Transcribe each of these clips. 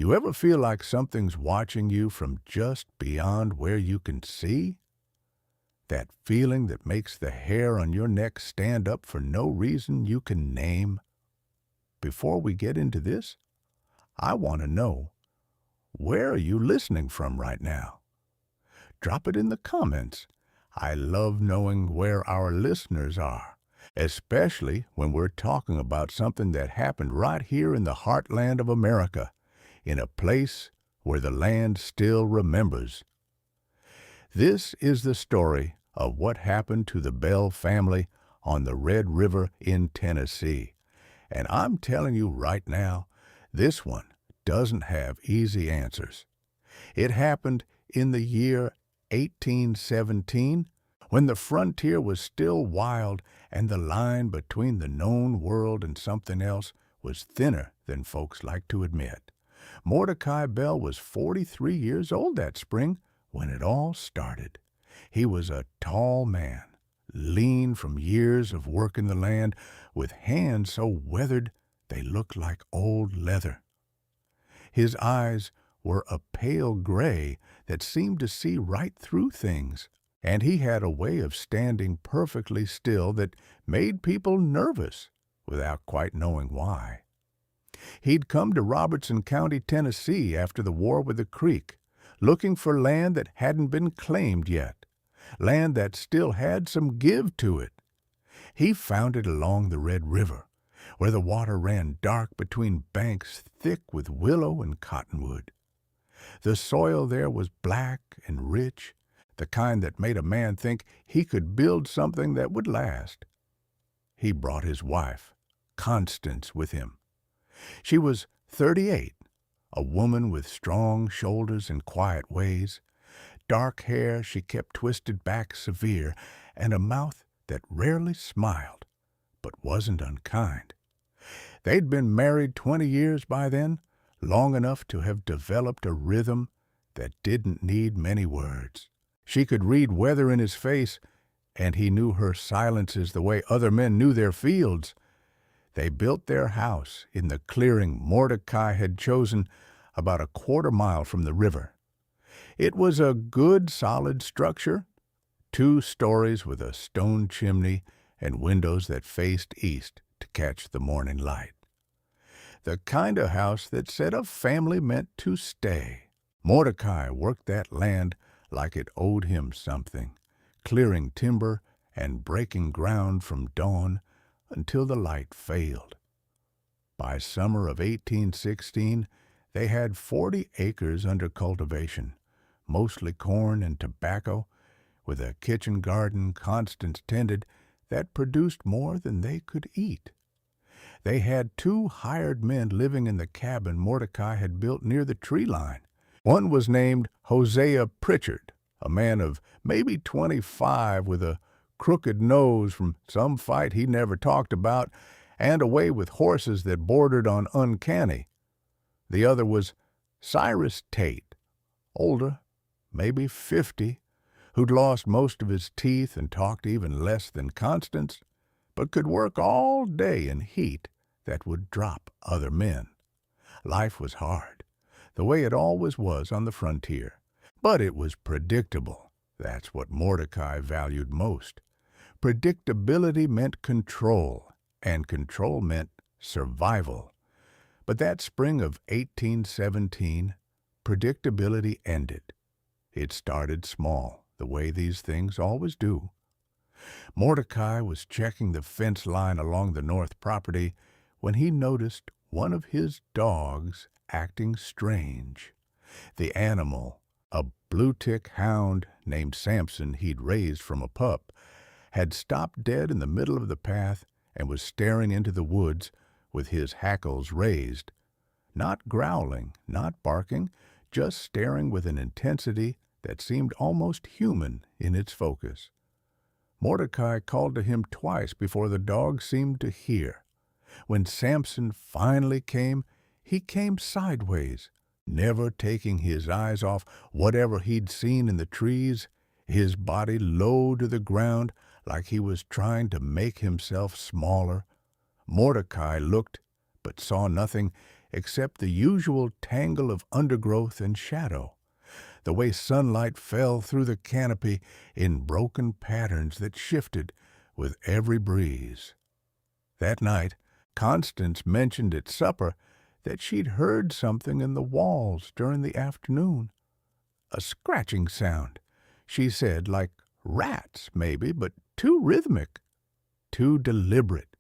You ever feel like something's watching you from just beyond where you can see? That feeling that makes the hair on your neck stand up for no reason you can name? Before we get into this, I want to know, where are you listening from right now? Drop it in the comments. I love knowing where our listeners are, especially when we're talking about something that happened right here in the heartland of America, in a place where the land still remembers. This is the story of what happened to the Bell family on the Red River in Tennessee. And I'm telling you right now, this one doesn't have easy answers. It happened in the year 1817, when the frontier was still wild and the line between the known world and something else was thinner than folks like to admit. Mordecai Bell was 43 years old that spring when it all started. He was a tall man, lean from years of working the land, with hands so weathered they looked like old leather. His eyes were a pale gray that seemed to see right through things, and he had a way of standing perfectly still that made people nervous without quite knowing why. He'd come to Robertson County, Tennessee after the war with the Creek, looking for land that hadn't been claimed yet, land that still had some give to it. He found it along the Red River, where the water ran dark between banks thick with willow and cottonwood. The soil there was black and rich, the kind that made a man think he could build something that would last. He brought his wife, Constance, with him. She was 38, a woman with strong shoulders and quiet ways. Dark hair she kept twisted back severe, and a mouth that rarely smiled, but wasn't unkind. They'd been married 20 years by then, long enough to have developed a rhythm that didn't need many words. She could read weather in his face, and he knew her silences the way other men knew their fields. They built their house in the clearing Mordecai had chosen about a quarter-mile from the river. It was a good, solid structure, 2 stories with a stone chimney and windows that faced east to catch the morning light. The kind of house that said a family meant to stay. Mordecai worked that land like it owed him something, clearing timber and breaking ground from dawn until the light failed. By summer of 1816, they had 40 acres under cultivation, mostly corn and tobacco, with a kitchen garden Constance tended that produced more than they could eat. They had 2 hired men living in the cabin Mordecai had built near the tree line. One was named Hosea Pritchard, a man of maybe 25 with a crooked nose from some fight he never talked about, and a way with horses that bordered on uncanny. The other was Cyrus Tate, older, maybe 50, who'd lost most of his teeth and talked even less than Constance, but could work all day in heat that would drop other men. Life was hard, the way it always was on the frontier, but it was predictable. That's what Mordecai valued most. Predictability meant control, and control meant survival. But that spring of 1817, predictability ended. It started small, the way these things always do. Mordecai was checking the fence line along the north property when he noticed one of his dogs acting strange. The animal, a blue-tick hound named Samson he'd raised from a pup, had stopped dead in the middle of the path and was staring into the woods with his hackles raised. Not growling, not barking, just staring with an intensity that seemed almost human in its focus. Mordecai called to him twice before the dog seemed to hear. When Samson finally came, he came sideways, never taking his eyes off whatever he'd seen in the trees, his body low to the ground like he was trying to make himself smaller. Mordecai looked, but saw nothing except the usual tangle of undergrowth and shadow, the way sunlight fell through the canopy in broken patterns that shifted with every breeze. That night, Constance mentioned at supper that she'd heard something in the walls during the afternoon. A scratching sound, she said, like rats, maybe, but too rhythmic, too deliberate.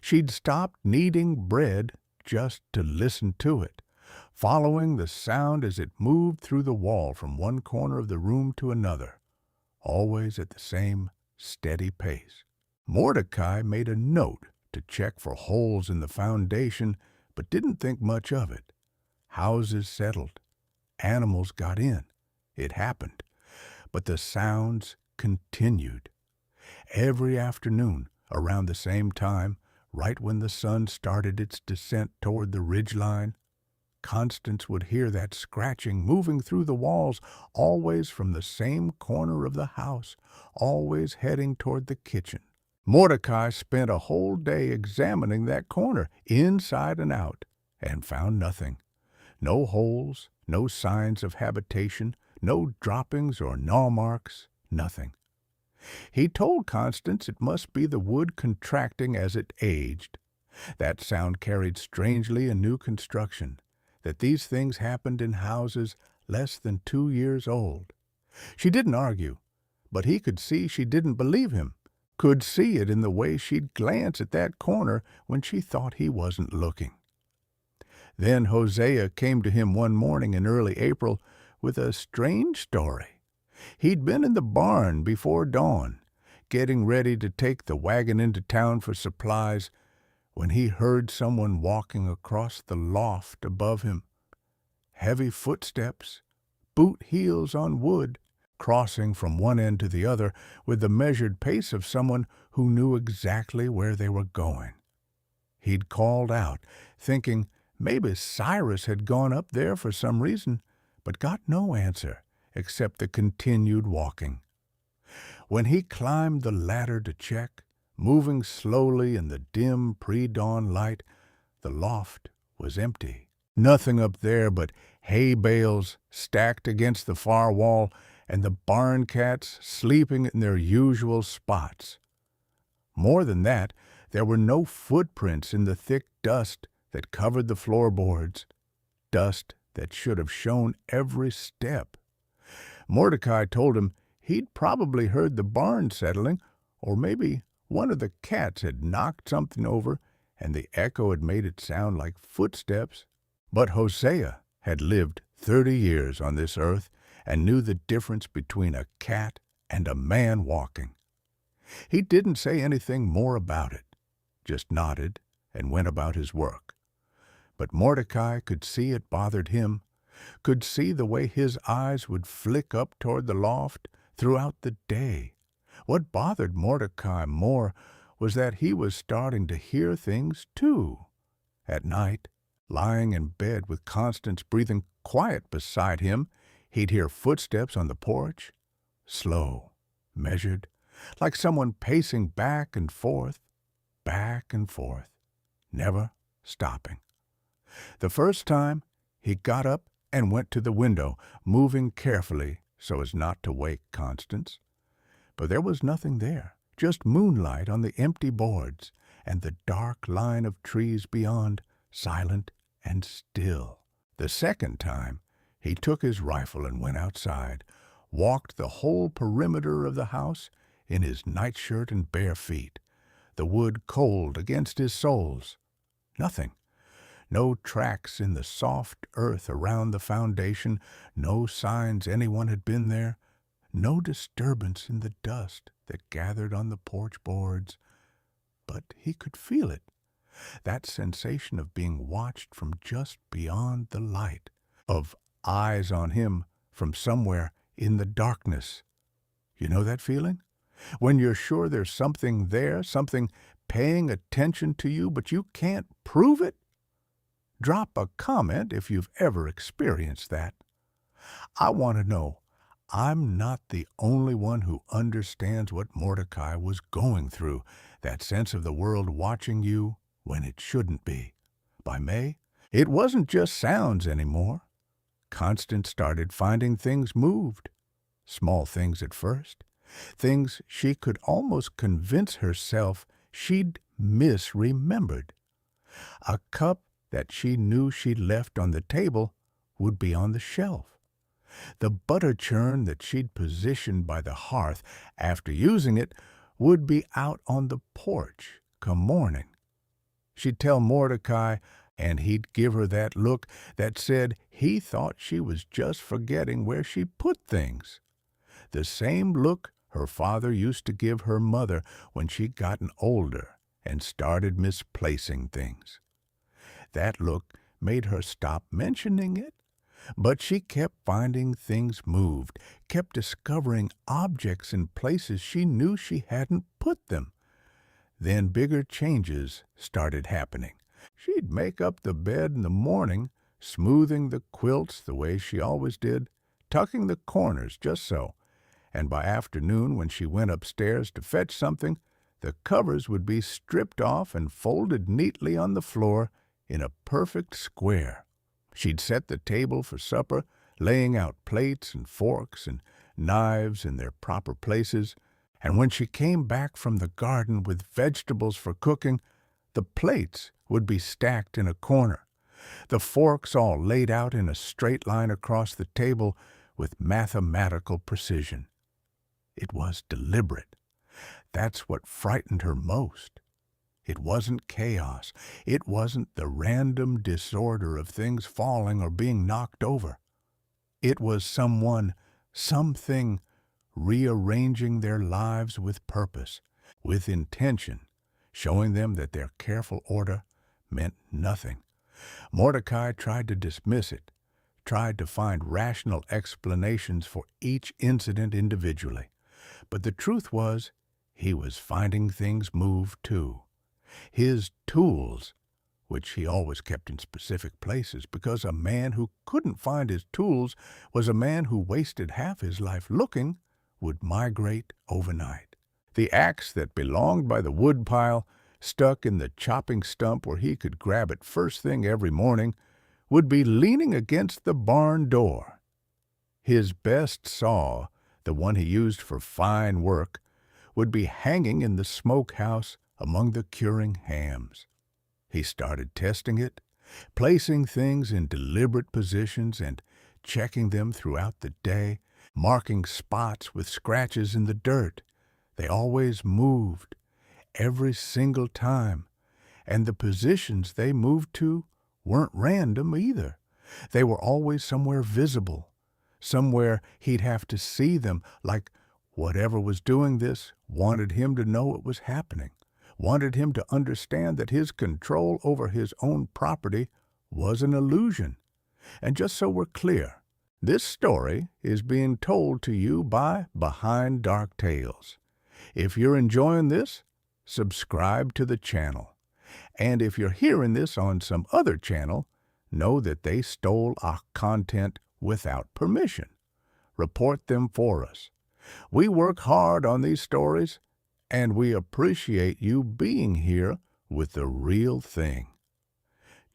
She'd stopped kneading bread just to listen to it, following the sound as it moved through the wall from one corner of the room to another, always at the same steady pace. Mordecai made a note to check for holes in the foundation, but didn't think much of it. Houses settled. Animals got in. It happened. But the sounds continued. Every afternoon, around the same time, right when the sun started its descent toward the ridgeline, Constance would hear that scratching moving through the walls, always from the same corner of the house, always heading toward the kitchen. Mordecai spent a whole day examining that corner, inside and out, and found nothing. No holes, no signs of habitation, no droppings or gnaw marks, nothing. He told Constance it must be the wood contracting as it aged. That sound carried strangely in new construction, that these things happened in houses less than 2 years old. She didn't argue, but he could see she didn't believe him, could see it in the way she'd glance at that corner when she thought he wasn't looking. Then Hosea came to him one morning in early April with a strange story. He'd been in the barn before dawn, getting ready to take the wagon into town for supplies, when he heard someone walking across the loft above him. Heavy footsteps, boot heels on wood, crossing from one end to the other with the measured pace of someone who knew exactly where they were going. He'd called out, thinking maybe Cyrus had gone up there for some reason, but got no answer except the continued walking. When he climbed the ladder to check, moving slowly in the dim pre-dawn light, the loft was empty. Nothing up there but hay bales stacked against the far wall and the barn cats sleeping in their usual spots. More than that, there were no footprints in the thick dust that covered the floorboards, dust that should have shown every step. Mordecai told him he'd probably heard the barn settling, or maybe one of the cats had knocked something over and the echo had made it sound like footsteps. But Hosea had lived 30 years on this earth and knew the difference between a cat and a man walking. He didn't say anything more about it, just nodded and went about his work. But Mordecai could see it bothered him, could see the way his eyes would flick up toward the loft throughout the day. What bothered Mordecai more was that he was starting to hear things too. At night, lying in bed with Constance breathing quiet beside him, he'd hear footsteps on the porch, slow, measured, like someone pacing back and forth, never stopping. The first time, he got up and went to the window, moving carefully so as not to wake Constance. But there was nothing there, just moonlight on the empty boards and the dark line of trees beyond, silent and still. The second time, he took his rifle and went outside, walked the whole perimeter of the house in his nightshirt and bare feet, the wood cold against his soles. Nothing. No tracks in the soft earth around the foundation, no signs anyone had been there, no disturbance in the dust that gathered on the porch boards. But he could feel it, that sensation of being watched from just beyond the light, of eyes on him from somewhere in the darkness. You know that feeling? When you're sure there's something there, something paying attention to you, but you can't prove it? Drop a comment if you've ever experienced that. I want to know, I'm not the only one who understands what Mordecai was going through, that sense of the world watching you when it shouldn't be. By May, It wasn't just sounds anymore. Constance started finding things moved. Small things at first. Things she could almost convince herself she'd misremembered. A cup that she knew she'd left on the table would be on the shelf. The butter churn that she'd positioned by the hearth after using it would be out on the porch come morning. She'd tell Mordecai, and he'd give her that look that said he thought she was just forgetting where she put things. The same look her father used to give her mother when she'd gotten older and started misplacing things. That look made her stop mentioning it, but she kept finding things moved, kept discovering objects in places she knew she hadn't put them. Then bigger changes started happening. She'd make up the bed in the morning, smoothing the quilts the way she always did, tucking the corners just so, and by afternoon when she went upstairs to fetch something, the covers would be stripped off and folded neatly on the floor in a perfect square. She'd set the table for supper, laying out plates and forks and knives in their proper places, and when she came back from the garden with vegetables for cooking, the plates would be stacked in a corner, the forks all laid out in a straight line across the table with mathematical precision. It was deliberate. That's what frightened her most. It wasn't chaos. It wasn't the random disorder of things falling or being knocked over. It was someone, something, rearranging their lives with purpose, with intention, showing them that their careful order meant nothing. Mordecai tried to dismiss it, tried to find rational explanations for each incident individually. But the truth was, he was finding things move too. His tools, which he always kept in specific places, because a man who couldn't find his tools was a man who wasted half his life looking, would migrate overnight. The axe that belonged by the woodpile, stuck in the chopping stump where he could grab it first thing every morning, would be leaning against the barn door. His best saw, the one he used for fine work, would be hanging in the smokehouse among the curing hams. He started testing it, placing things in deliberate positions and checking them throughout the day, marking spots with scratches in the dirt. They always moved, every single time, and the positions they moved to weren't random either. They were always somewhere visible, somewhere he'd have to see them, like whatever was doing this wanted him to know it was happening, wanted him to understand that his control over his own property was an illusion. And just so we're clear, this story is being told to you by Behind Dark Tales. If you're enjoying this, subscribe to the channel. And if you're hearing this on some other channel, know that they stole our content without permission. Report them for us. We work hard on these stories, and we appreciate you being here with the real thing.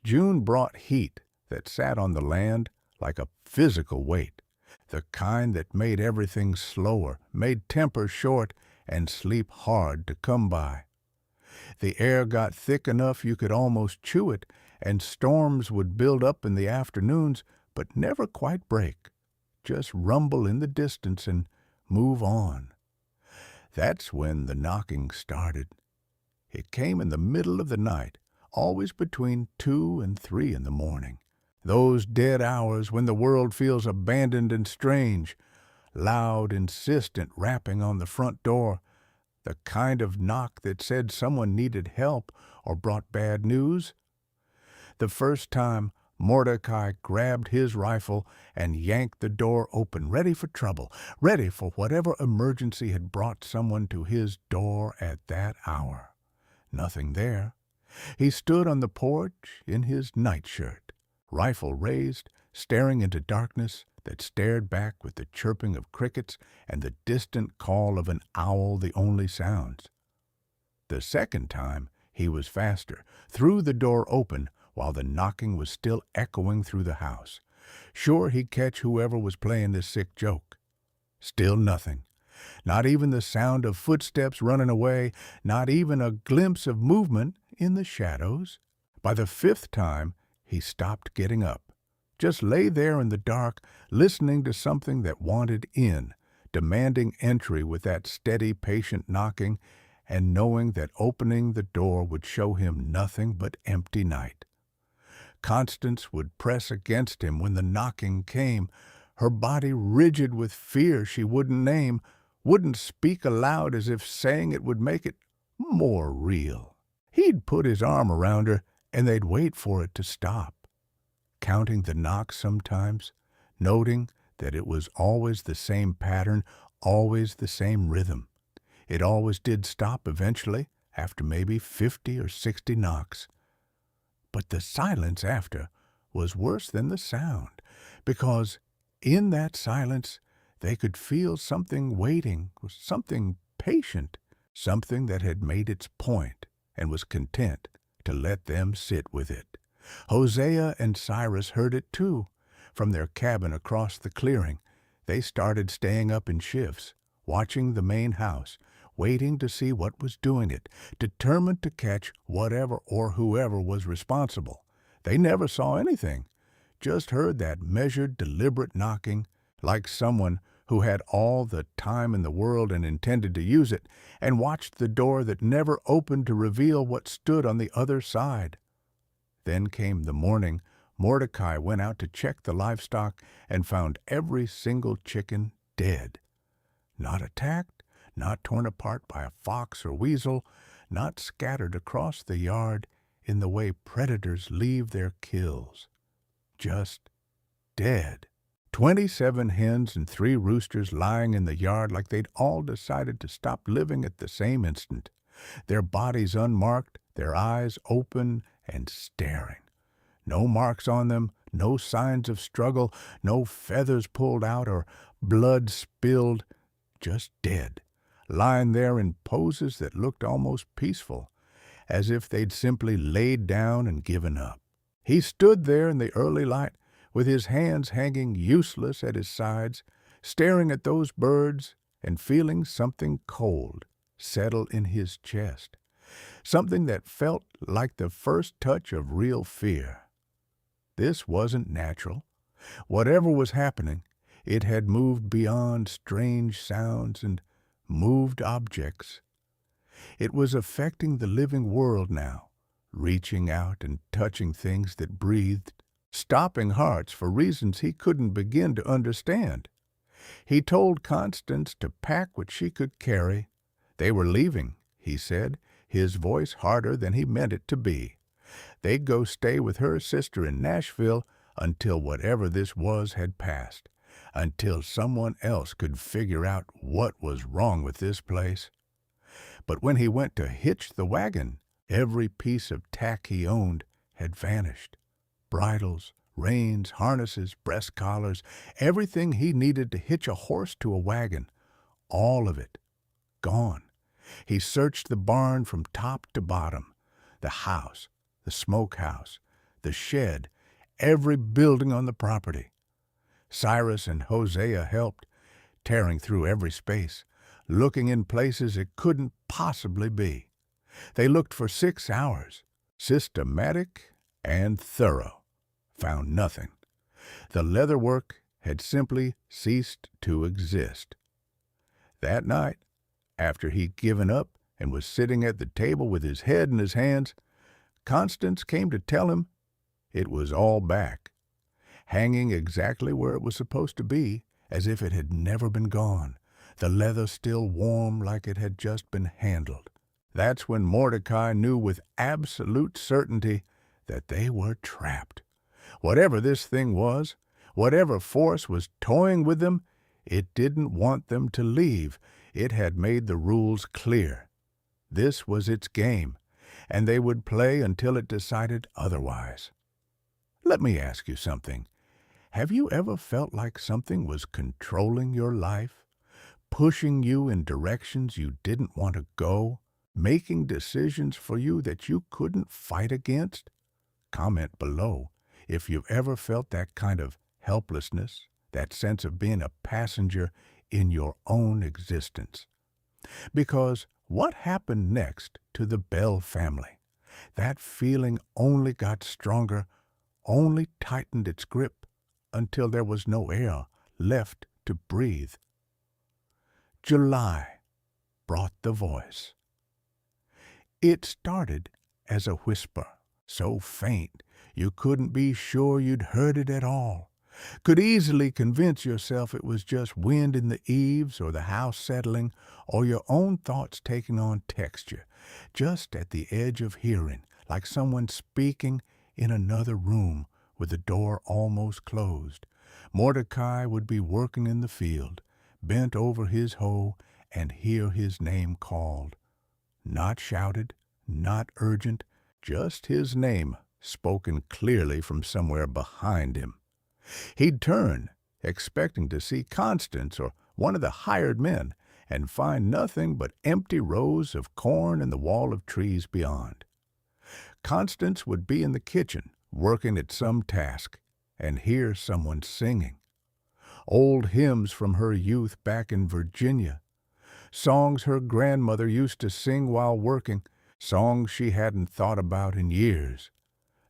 June brought heat that sat on the land like a physical weight, the kind that made everything slower, made temper short, and sleep hard to come by. The air got thick enough you could almost chew it, and storms would build up in the afternoons, but never quite break, just rumble in the distance and move on. That's when the knocking started. It came in the middle of the night, always between 2 and 3 in the morning. Those dead hours when the world feels abandoned and strange, loud, insistent rapping on the front door, the kind of knock that said someone needed help or brought bad news. The first time, Mordecai grabbed his rifle and yanked the door open, ready for trouble, ready for whatever emergency had brought someone to his door at that hour. Nothing there. He stood on the porch in his nightshirt, rifle raised, staring into darkness that stared back with the chirping of crickets and the distant call of an owl the only sounds. The second time, he was faster, threw the door open, while the knocking was still echoing through the house. Sure he'd catch whoever was playing this sick joke. Still nothing. Not even the sound of footsteps running away, not even a glimpse of movement in the shadows. By the fifth time, he stopped getting up. Just lay there in the dark, listening to something that wanted in, demanding entry with that steady, patient knocking, and knowing that opening the door would show him nothing but empty night. Constance would press against him when the knocking came, her body rigid with fear she wouldn't name, wouldn't speak aloud as if saying it would make it more real. He'd put his arm around her, and they'd wait for it to stop, counting the knocks sometimes, noting that it was always the same pattern, always the same rhythm. It always did stop eventually, after maybe 50 or 60 knocks. But the silence after was worse than the sound, because in that silence they could feel something waiting, something patient, something that had made its point and was content to let them sit with it. Hosea and Cyrus heard it too. From their cabin across the clearing, they started staying up in shifts, watching the main house, waiting to see what was doing it, determined to catch whatever or whoever was responsible. They never saw anything, just heard that measured, deliberate knocking, like someone who had all the time in the world and intended to use it, and watched the door that never opened to reveal what stood on the other side. Then came the morning. Mordecai went out to check the livestock and found every single chicken dead. Not attacked, not torn apart by a fox or weasel, not scattered across the yard in the way predators leave their kills. Just dead. 27 hens and 3 roosters lying in the yard like they'd all decided to stop living at the same instant, their bodies unmarked, their eyes open and staring. No marks on them, no signs of struggle, no feathers pulled out or blood spilled, just dead, lying there in poses that looked almost peaceful, as if they'd simply laid down and given up. He stood there in the early light, with his hands hanging useless at his sides, staring at those birds and feeling something cold settle in his chest, something that felt like the first touch of real fear. This wasn't natural. Whatever was happening, it had moved beyond strange sounds and moved objects. It was affecting the living world now, reaching out and touching things that breathed, stopping hearts for reasons he couldn't begin to understand. He told Constance to pack what she could carry. They were leaving, he said, his voice harder than he meant it to be. They'd go stay with her sister in Nashville until whatever this was had passed, until someone else could figure out what was wrong with this place. But when he went to hitch the wagon, every piece of tack he owned had vanished. Bridles, reins, harnesses, breast collars, everything he needed to hitch a horse to a wagon, all of it, gone. He searched the barn from top to bottom, the house, the smokehouse, the shed, every building on the property. Cyrus and Hosea helped, tearing through every space, looking in places it couldn't possibly be. They looked for 6 hours, systematic and thorough. Found nothing. The leatherwork had simply ceased to exist. That night, after he'd given up and was sitting at the table with his head in his hands, Constance came to tell him it was all back, hanging exactly where it was supposed to be, as if it had never been gone, the leather still warm like it had just been handled. That's when Mordecai knew with absolute certainty that they were trapped. Whatever this thing was, whatever force was toying with them, it didn't want them to leave. It had made the rules clear. This was its game, and they would play until it decided otherwise. Let me ask you something. Have you ever felt like something was controlling your life, pushing you in directions you didn't want to go, making decisions for you that you couldn't fight against? Comment below if you've ever felt that kind of helplessness, that sense of being a passenger in your own existence. Because what happened next to the Bell family? That feeling only got stronger, only tightened its grip until there was no air left to breathe. July brought the voice. It started as a whisper, so faint you couldn't be sure you'd heard it at all. Could easily convince yourself it was just wind in the eaves or the house settling or your own thoughts taking on texture, just at the edge of hearing, like someone speaking in another room with the door almost closed. Mordecai would be working in the field, bent over his hoe, and hear his name called. Not shouted, not urgent, just his name spoken clearly from somewhere behind him. He'd turn, expecting to see Constance or one of the hired men, and find nothing but empty rows of corn and the wall of trees beyond. Constance would be in the kitchen, working at some task, and hear someone singing. Old hymns from her youth back in Virginia. Songs her grandmother used to sing while working, songs she hadn't thought about in years.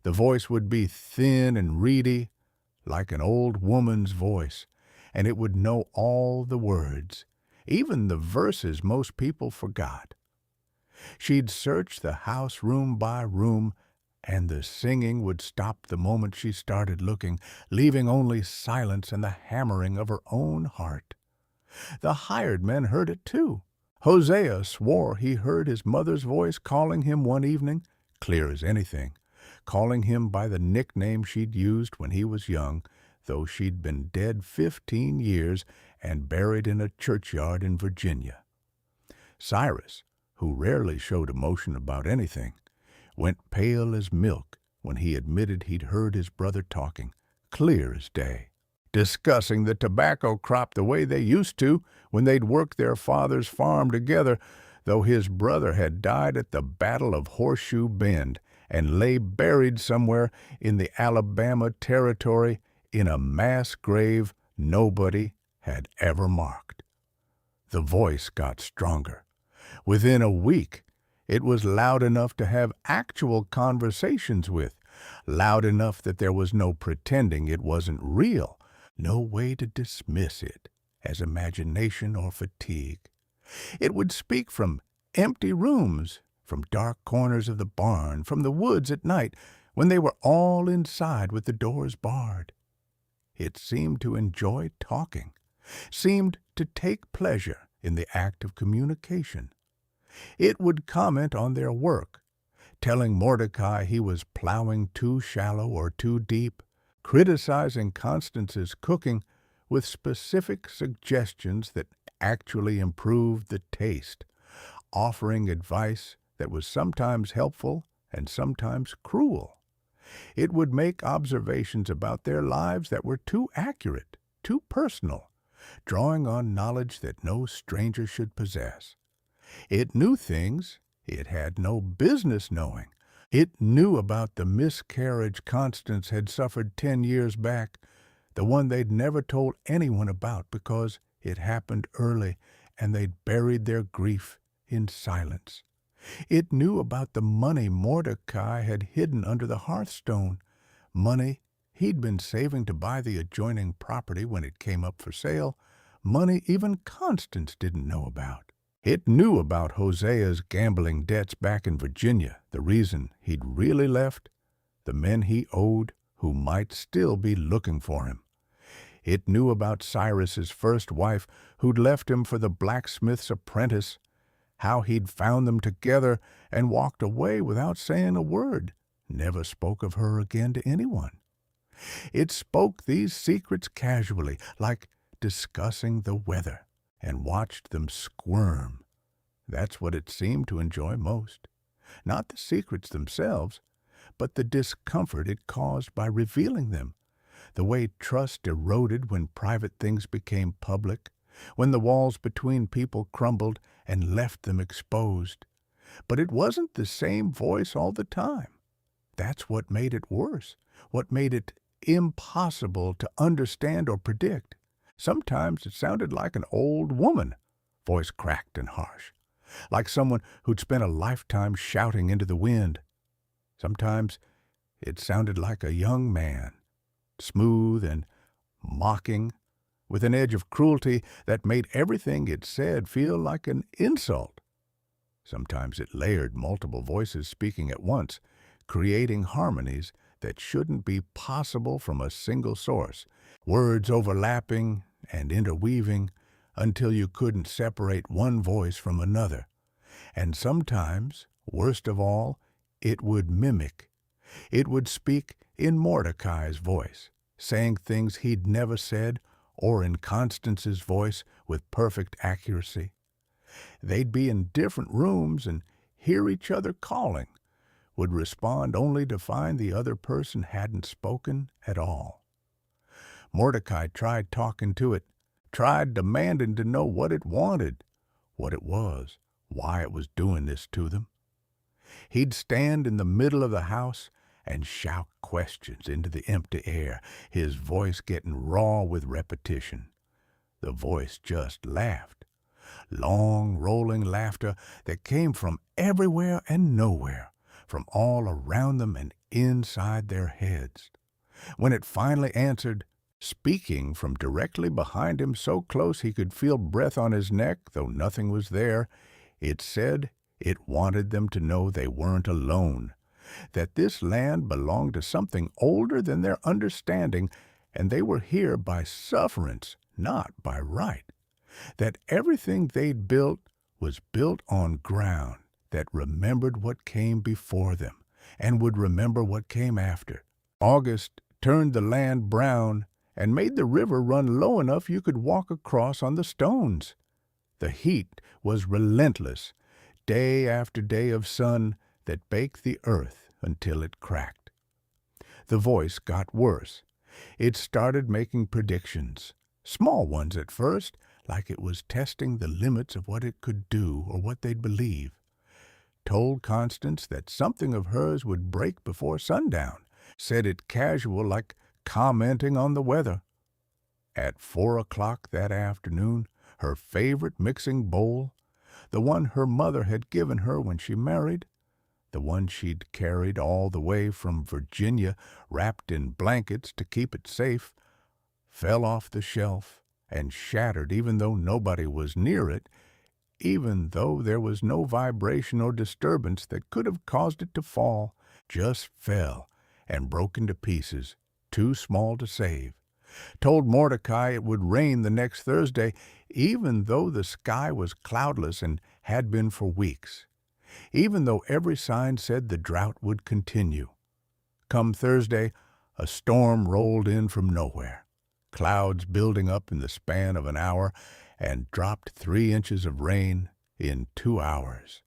The voice would be thin and reedy, like an old woman's voice, and it would know all the words, even the verses most people forgot. She'd search the house room by room, and the singing would stop the moment she started looking, leaving only silence and the hammering of her own heart. The hired men heard it too. Hosea swore he heard his mother's voice calling him one evening, clear as anything, calling him by the nickname she'd used when he was young, though she'd been dead 15 years and buried in a churchyard in Virginia. Cyrus, who rarely showed emotion about anything, went pale as milk when he admitted he'd heard his brother talking, clear as day, discussing the tobacco crop the way they used to when they'd worked their father's farm together, though his brother had died at the Battle of Horseshoe Bend and lay buried somewhere in the Alabama Territory in a mass grave nobody had ever marked. The voice got stronger. Within a week, it was loud enough to have actual conversations with, loud enough that there was no pretending it wasn't real, no way to dismiss it as imagination or fatigue. It would speak from empty rooms, from dark corners of the barn, from the woods at night, when they were all inside with the doors barred. It seemed to enjoy talking, seemed to take pleasure in the act of communication. It would comment on their work, telling Mordecai he was plowing too shallow or too deep, criticizing Constance's cooking with specific suggestions that actually improved the taste, offering advice that was sometimes helpful and sometimes cruel. It would make observations about their lives that were too accurate, too personal, drawing on knowledge that no stranger should possess. It knew things it had no business knowing. It knew about the miscarriage Constance had suffered 10 years back, the one they'd never told anyone about because it happened early and they'd buried their grief in silence. It knew about the money Mordecai had hidden under the hearthstone, money he'd been saving to buy the adjoining property when it came up for sale, money even Constance didn't know about. It knew about Hosea's gambling debts back in Virginia, the reason he'd really left, the men he owed who might still be looking for him. It knew about Cyrus's first wife who'd left him for the blacksmith's apprentice, how he'd found them together and walked away without saying a word, never spoke of her again to anyone. It spoke these secrets casually, like discussing the weather, and watched them squirm. That's what it seemed to enjoy most. Not the secrets themselves, but the discomfort it caused by revealing them, the way trust eroded when private things became public, when the walls between people crumbled and left them exposed. But it wasn't the same voice all the time. that's what made it worse, what made it impossible to understand or predict. Sometimes it sounded like an old woman, voice cracked and harsh, like someone who'd spent a lifetime shouting into the wind. Sometimes it sounded like a young man, smooth and mocking, with an edge of cruelty that made everything it said feel like an insult. Sometimes it layered multiple voices speaking at once, creating harmonies that shouldn't be possible from a single source, words overlapping and interweaving until you couldn't separate one voice from another. And sometimes, worst of all, it would mimic. It would speak in Mordecai's voice, saying things he'd never said, or in Constance's voice with perfect accuracy. They'd be in different rooms and hear each other calling, would respond only to find the other person hadn't spoken at all. Mordecai tried talking to it, tried demanding to know what it wanted, what it was, why it was doing this to them. He'd stand in the middle of the house and shout questions into the empty air, his voice getting raw with repetition. The voice just laughed. Long, rolling laughter that came from everywhere and nowhere, from all around them and inside their heads. When it finally answered, speaking from directly behind him so close he could feel breath on his neck, though nothing was there, it said it wanted them to know they weren't alone, that this land belonged to something older than their understanding, and they were here by sufferance, not by right, that everything they'd built was built on ground that remembered what came before them and would remember what came after. August turned the land brown and made the river run low enough you could walk across on the stones. The heat was relentless, day after day of sun that baked the earth until it cracked. The voice got worse. It started making predictions, small ones at first, like it was testing the limits of what it could do or what they'd believe. Told Constance that something of hers would break before sundown, said it casual like commenting on the weather. At 4 o'clock that afternoon, her favorite mixing bowl, the one her mother had given her when she married, the one she'd carried all the way from Virginia wrapped in blankets to keep it safe, fell off the shelf and shattered even though nobody was near it, even though there was no vibration or disturbance that could have caused it to fall, just fell and broke into pieces, too small to save. Told Mordecai it would rain the next Thursday, even though the sky was cloudless and had been for weeks, even though every sign said the drought would continue. Come Thursday, a storm rolled in from nowhere, clouds building up in the span of an hour, and dropped 3 inches of rain in 2 hours,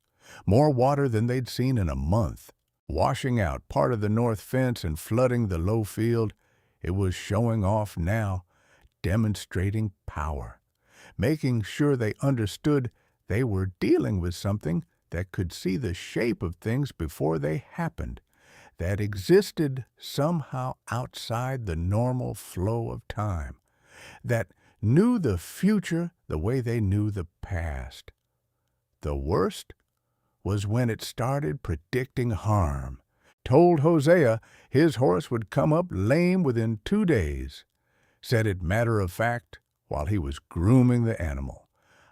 more water than they'd seen in a month, washing out part of the north fence and flooding the low field. It was showing off now, demonstrating power, making sure they understood they were dealing with something that could see the shape of things before they happened, that existed somehow outside the normal flow of time, that knew the future the way they knew the past. The worst was when it started predicting harm. Told Hosea his horse would come up lame within 2 days. Said it matter of fact while he was grooming the animal,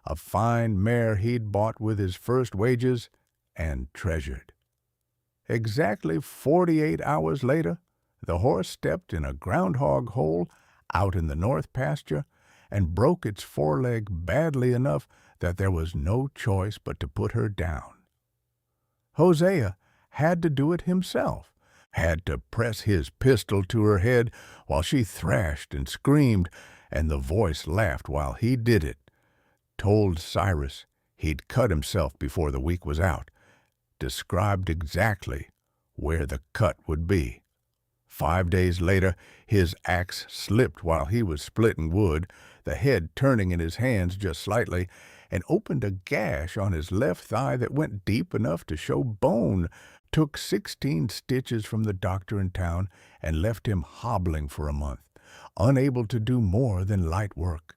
a fine mare he'd bought with his first wages and treasured. Exactly 48 hours later, the horse stepped in a groundhog hole out in the north pasture and broke its foreleg badly enough that there was no choice but to put her down. Hosea had to do it himself, had to press his pistol to her head while she thrashed and screamed, and the voice laughed while he did it. Told Cyrus he'd cut himself before the week was out, described exactly where the cut would be. 5 days later, his axe slipped while he was splitting wood, the head turning in his hands just slightly, and opened a gash on his left thigh that went deep enough to show bone, took 16 stitches from the doctor in town, and left him hobbling for a month, unable to do more than light work.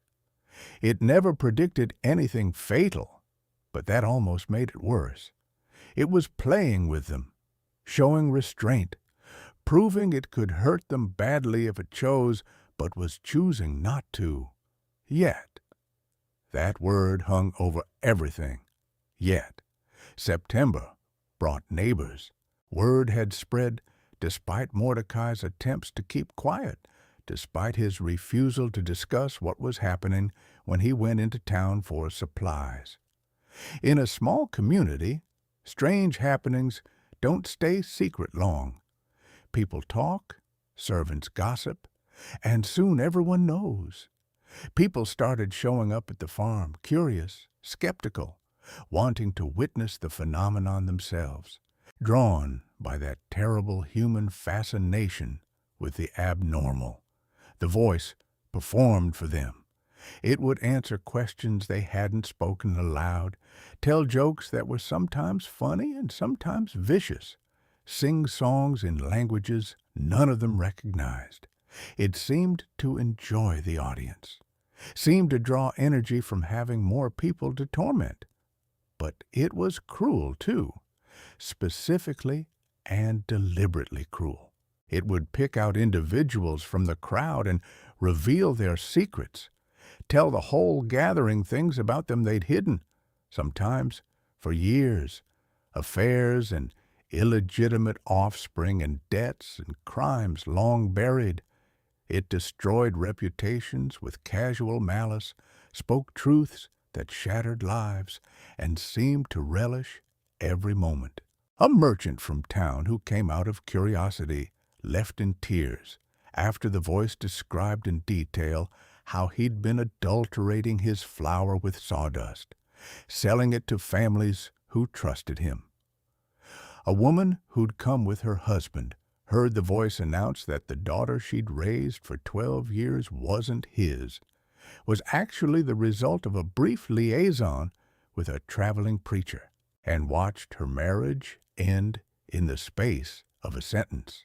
It never predicted anything fatal, but that almost made it worse. It was playing with them, showing restraint, proving it could hurt them badly if it chose, but was choosing not to. Yet. That word hung over everything. Yet. September brought neighbors. Word had spread, despite Mordecai's attempts to keep quiet, despite his refusal to discuss what was happening when he went into town for supplies. In a small community, strange happenings don't stay secret long. People talk, servants gossip, and soon everyone knows. People started showing up at the farm, curious, skeptical, wanting to witness the phenomenon themselves, drawn by that terrible human fascination with the abnormal. The voice performed for them. It would answer questions they hadn't spoken aloud, tell jokes that were sometimes funny and sometimes vicious, sing songs in languages none of them recognized. It seemed to enjoy the audience, seemed to draw energy from having more people to torment. But it was cruel, too, specifically and deliberately cruel. It would pick out individuals from the crowd and reveal their secrets, tell the whole gathering things about them they'd hidden, sometimes for years, affairs and illegitimate offspring and debts and crimes long buried. It destroyed reputations with casual malice, spoke truths that shattered lives, and seemed to relish every moment. A merchant from town who came out of curiosity left in tears after the voice described in detail how he'd been adulterating his flour with sawdust, selling it to families who trusted him. A woman who'd come with her husband heard the voice announce that the daughter she'd raised for 12 years wasn't his, was actually the result of a brief liaison with a traveling preacher, and watched her marriage end in the space of a sentence.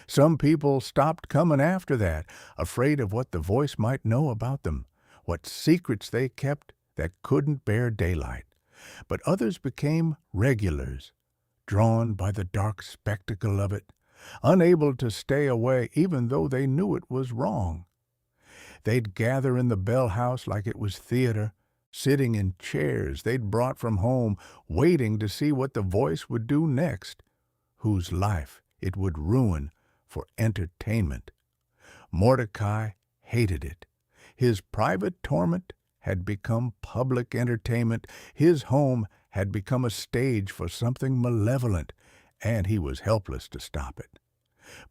Some people stopped coming after that, afraid of what the voice might know about them, what secrets they kept that couldn't bear daylight. But others became regulars, drawn by the dark spectacle of it, unable to stay away even though they knew it was wrong. They'd gather in the bell house like it was theater, sitting in chairs they'd brought from home, waiting to see what the voice would do next, whose life it would ruin for entertainment. Mordecai hated it. His private torment had become public entertainment. His home had become a stage for something malevolent, and he was helpless to stop it.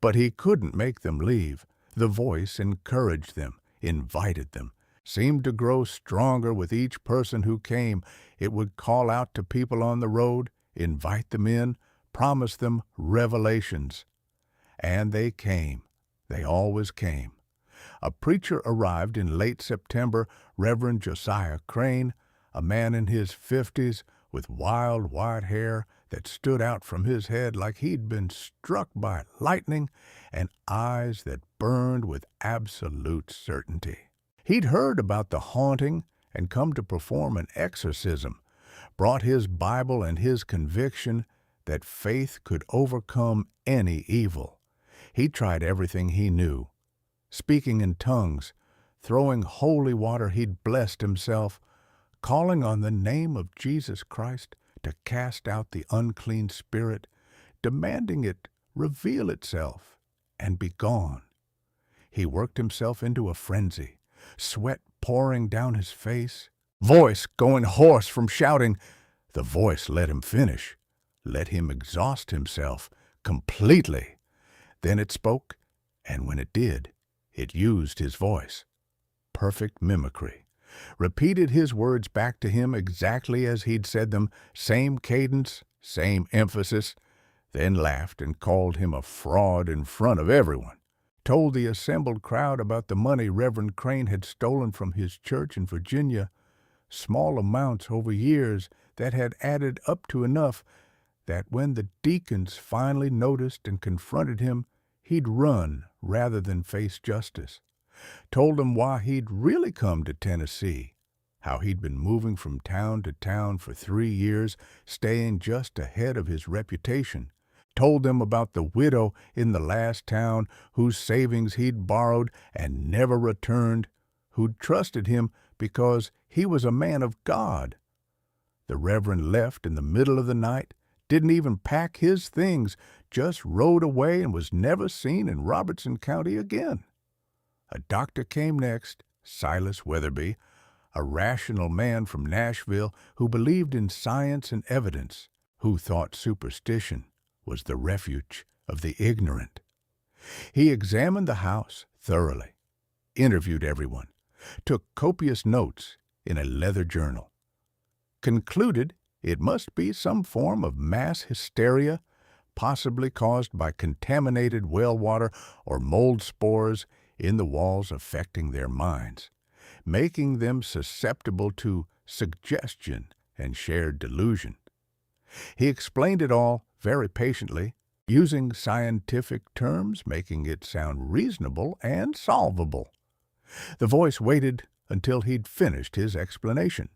But he couldn't make them leave. The voice encouraged them, invited them, seemed to grow stronger with each person who came. It would call out to people on the road, invite them in, promise them revelations. And they came. They always came. A preacher arrived in late September, Reverend Josiah Crane, a man in his 50s with wild white hair that stood out from his head like he'd been struck by lightning, and eyes that burned with absolute certainty. He'd heard about the haunting and come to perform an exorcism, brought his Bible and his conviction that faith could overcome any evil. He tried everything he knew, speaking in tongues, throwing holy water he'd blessed himself, calling on the name of Jesus Christ to cast out the unclean spirit, demanding it reveal itself and be gone. He worked himself into a frenzy, sweat pouring down his face, voice going hoarse from shouting. The voice let him finish, let him exhaust himself completely. Then it spoke, and when it did, it used his voice. Perfect mimicry. Repeated his words back to him exactly as he'd said them, same cadence, same emphasis, then laughed and called him a fraud in front of everyone. Told the assembled crowd about the money Reverend Crane had stolen from his church in Virginia, small amounts over years that had added up to enough that when the deacons finally noticed and confronted him, he'd run rather than face justice. Told them why he'd really come to Tennessee, how he'd been moving from town to town for 3 years, staying just ahead of his reputation. Told them about the widow in the last town whose savings he'd borrowed and never returned, who'd trusted him because he was a man of God. The Reverend left in the middle of the night, didn't even pack his things, just rode away and was never seen in Robertson County again. A doctor came next, Silas Weatherby, a rational man from Nashville who believed in science and evidence, who thought superstition was the refuge of the ignorant. He examined the house thoroughly, interviewed everyone, took copious notes in a leather journal, concluded it must be some form of mass hysteria, possibly caused by contaminated well water or mold spores in the walls affecting their minds, making them susceptible to suggestion and shared delusion. He explained it all very patiently, using scientific terms, making it sound reasonable and solvable. The voice waited until he'd finished his explanation,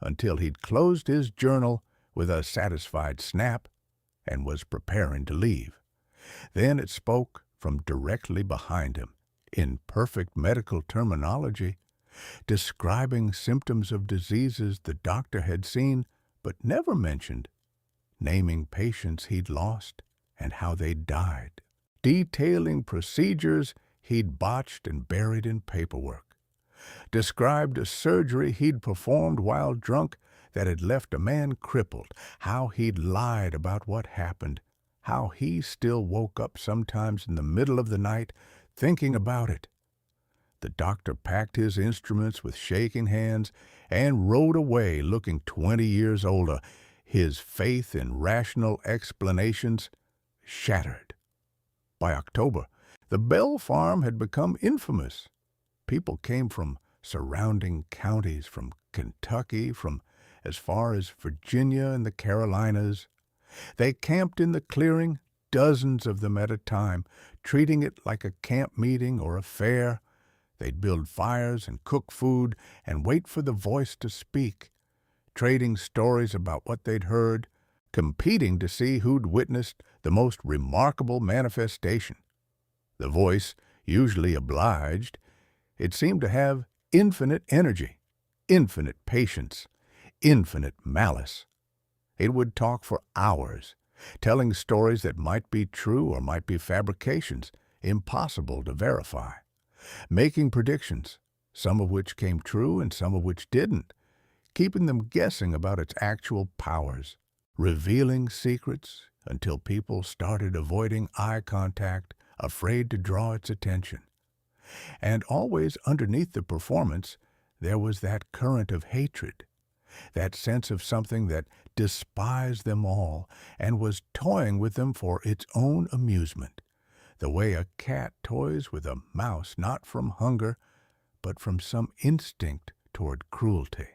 until he'd closed his journal with a satisfied snap and was preparing to leave. Then it spoke from directly behind him, in perfect medical terminology, describing symptoms of diseases the doctor had seen but never mentioned, naming patients he'd lost and how they'd died, detailing procedures he'd botched and buried in paperwork, described a surgery he'd performed while drunk that had left a man crippled, how he'd lied about what happened, how he still woke up sometimes in the middle of the night thinking about it. The doctor packed his instruments with shaking hands and rode away looking 20 years older, his faith in rational explanations shattered. By October, the Bell Farm had become infamous. People came from surrounding counties, from Kentucky, from as far as Virginia and the Carolinas. They camped in the clearing, dozens of them at a time, treating it like a camp meeting or a fair. They'd build fires and cook food and wait for the voice to speak, trading stories about what they'd heard, competing to see who'd witnessed the most remarkable manifestation. The voice usually obliged. It seemed to have infinite energy, infinite patience, infinite malice. It would talk for hours, telling stories that might be true or might be fabrications, impossible to verify, making predictions, some of which came true and some of which didn't, keeping them guessing about its actual powers, revealing secrets until people started avoiding eye contact, afraid to draw its attention. And always underneath the performance, there was that current of hatred, that sense of something that despised them all and was toying with them for its own amusement, the way a cat toys with a mouse not from hunger, but from some instinct toward cruelty.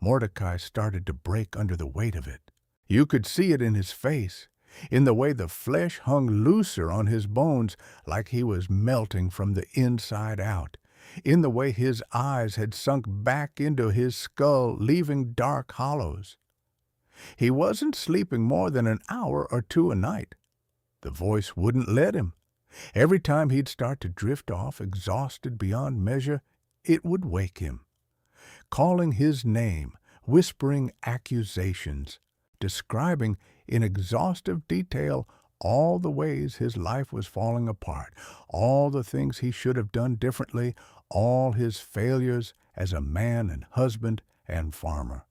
Mordecai started to break under the weight of it. You could see it in his face, in the way the flesh hung looser on his bones like he was melting from the inside out, in the way his eyes had sunk back into his skull, leaving dark hollows. He wasn't sleeping more than an hour or two a night. The voice wouldn't let him. Every time he'd start to drift off, exhausted beyond measure, it would wake him, calling his name, whispering accusations, describing in exhaustive detail all the ways his life was falling apart, all the things he should have done differently, all his failures as a man and husband and farmer.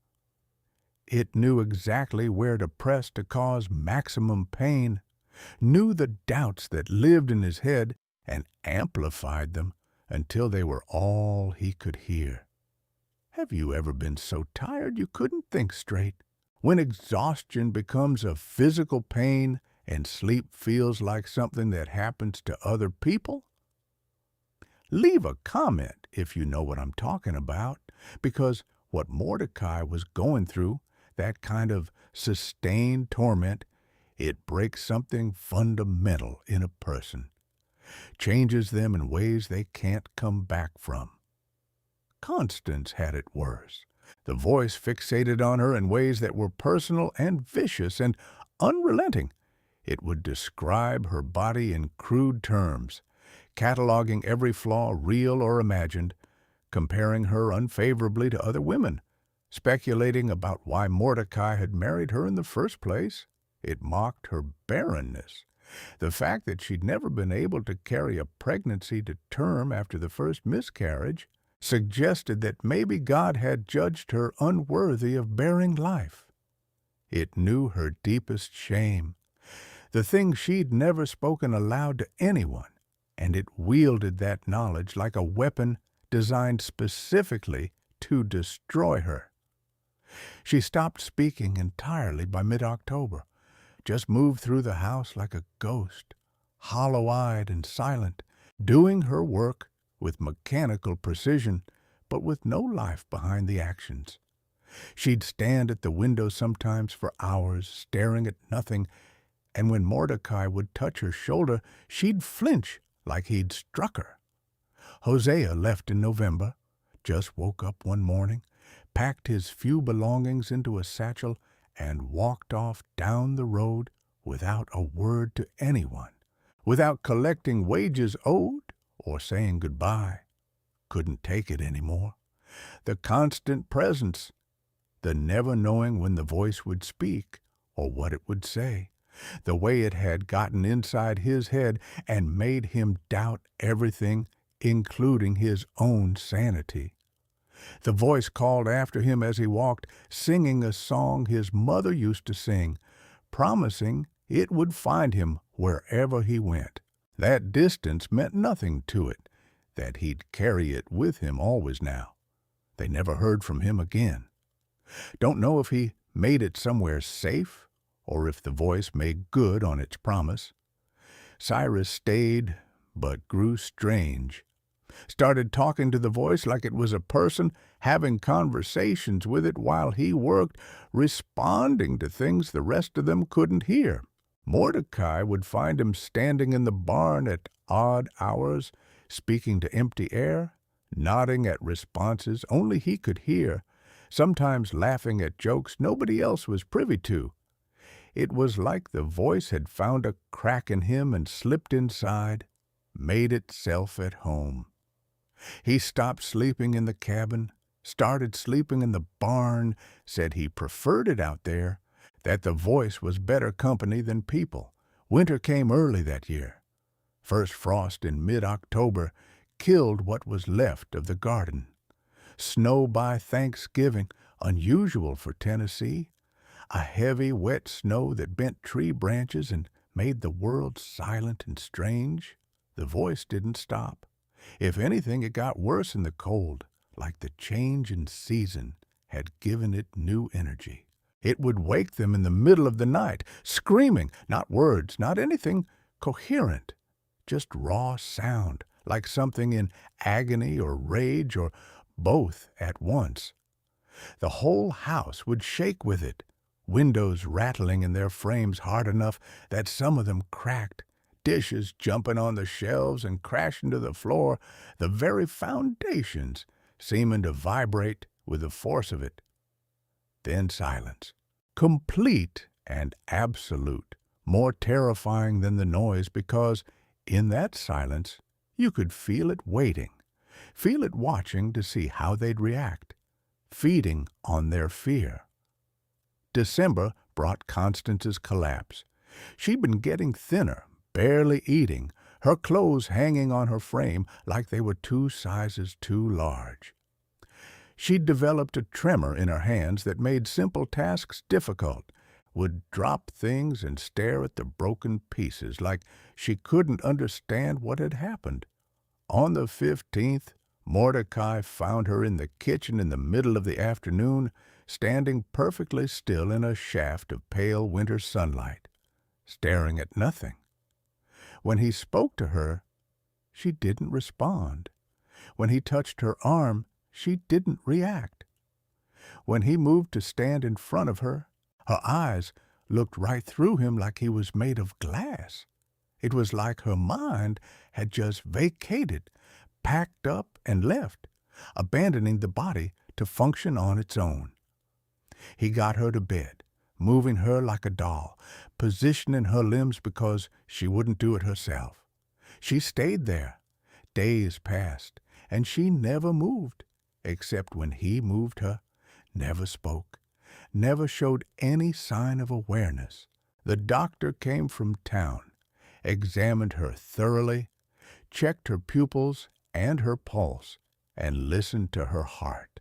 It knew exactly where to press to cause maximum pain, knew the doubts that lived in his head and amplified them until they were all he could hear. Have you ever been so tired you couldn't think straight? When exhaustion becomes a physical pain and sleep feels like something that happens to other people? Leave a comment if you know what I'm talking about, because what Mordecai was going through, that kind of sustained torment, it breaks something fundamental in a person, changes them in ways they can't come back from. Constance had it worse. The voice fixated on her in ways that were personal and vicious and unrelenting. It would describe her body in crude terms, cataloging every flaw, real or imagined, comparing her unfavorably to other women, speculating about why Mordecai had married her in the first place. It mocked her barrenness, the fact that she'd never been able to carry a pregnancy to term after the first miscarriage, suggested that maybe God had judged her unworthy of bearing life. It knew her deepest shame, the thing she'd never spoken aloud to anyone, and it wielded that knowledge like a weapon designed specifically to destroy her. She stopped speaking entirely by mid-October, just moved through the house like a ghost, hollow-eyed and silent, doing her work with mechanical precision, but with no life behind the actions. She'd stand at the window sometimes for hours, staring at nothing, and when Mordecai would touch her shoulder, she'd flinch like he'd struck her. Hosea left in November, just woke up one morning, packed his few belongings into a satchel, and walked off down the road without a word to anyone, without collecting wages owed or saying goodbye. Couldn't take it anymore. The constant presence, the never knowing when the voice would speak or what it would say, the way it had gotten inside his head and made him doubt everything, including his own sanity. The voice called after him as he walked, singing a song his mother used to sing, promising it would find him wherever he went. That distance meant nothing to it, that he'd carry it with him always now. They never heard from him again. Don't know if he made it somewhere safe or if the voice made good on its promise. Cyrus stayed, but grew strange. Started talking to the voice like it was a person, having conversations with it while he worked, responding to things the rest of them couldn't hear. Mordecai would find him standing in the barn at odd hours, speaking to empty air, nodding at responses only he could hear, sometimes laughing at jokes nobody else was privy to. It was like the voice had found a crack in him and slipped inside, made itself at home. He stopped sleeping in the cabin, started sleeping in the barn, said he preferred it out there, that the voice was better company than people. Winter came early that year. First frost in mid-October killed what was left of the garden. Snow by Thanksgiving, unusual for Tennessee. A heavy, wet snow that bent tree branches and made the world silent and strange. The voice didn't stop. If anything, it got worse in the cold, like the change in season had given it new energy. It would wake them in the middle of the night, screaming, not words, not anything coherent, just raw sound, like something in agony or rage or both at once. The whole house would shake with it, windows rattling in their frames hard enough that some of them cracked, dishes jumping on the shelves and crashing to the floor, the very foundations seeming to vibrate with the force of it. Then silence, complete and absolute, more terrifying than the noise because, in that silence, you could feel it waiting, feel it watching to see how they'd react, feeding on their fear. December brought Constance's collapse. She'd been getting thinner, barely eating, her clothes hanging on her frame like they were 2 sizes too large. She'd developed a tremor in her hands that made simple tasks difficult, would drop things and stare at the broken pieces like she couldn't understand what had happened. On the 15th, Mordecai found her in the kitchen in the middle of the afternoon, standing perfectly still in a shaft of pale winter sunlight, staring at nothing. When he spoke to her, she didn't respond. When he touched her arm, she didn't react. When he moved to stand in front of her, her eyes looked right through him like he was made of glass. It was like her mind had just vacated, packed up, and left, abandoning the body to function on its own. He got her to bed, moving her like a doll, positioning her limbs because she wouldn't do it herself. She stayed there. Days passed, and she never moved, except when he moved her, never spoke, never showed any sign of awareness. The doctor came from town, examined her thoroughly, checked her pupils and her pulse, and listened to her heart.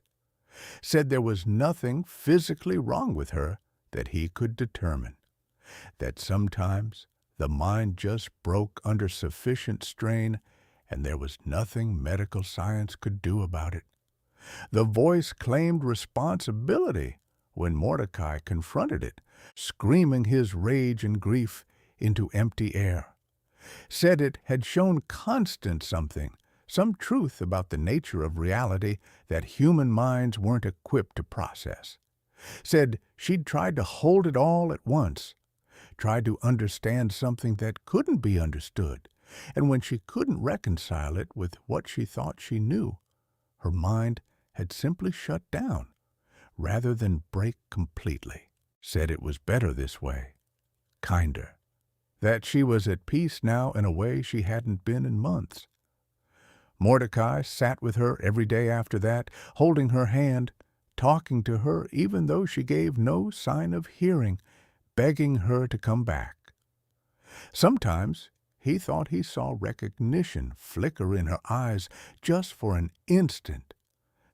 Said there was nothing physically wrong with her that he could determine, that sometimes the mind just broke under sufficient strain and there was nothing medical science could do about it. The voice claimed responsibility when Mordecai confronted it, screaming his rage and grief into empty air. Said it had shown Constance something, some truth about the nature of reality that human minds weren't equipped to process. Said she'd tried to hold it all at once, tried to understand something that couldn't be understood, and when she couldn't reconcile it with what she thought she knew, her mind had simply shut down, rather than break completely. Said it was better this way, kinder, that she was at peace now in a way she hadn't been in months. Mordecai sat with her every day after that, holding her hand, talking to her even though she gave no sign of hearing, begging her to come back. Sometimes he thought he saw recognition flicker in her eyes just for an instant,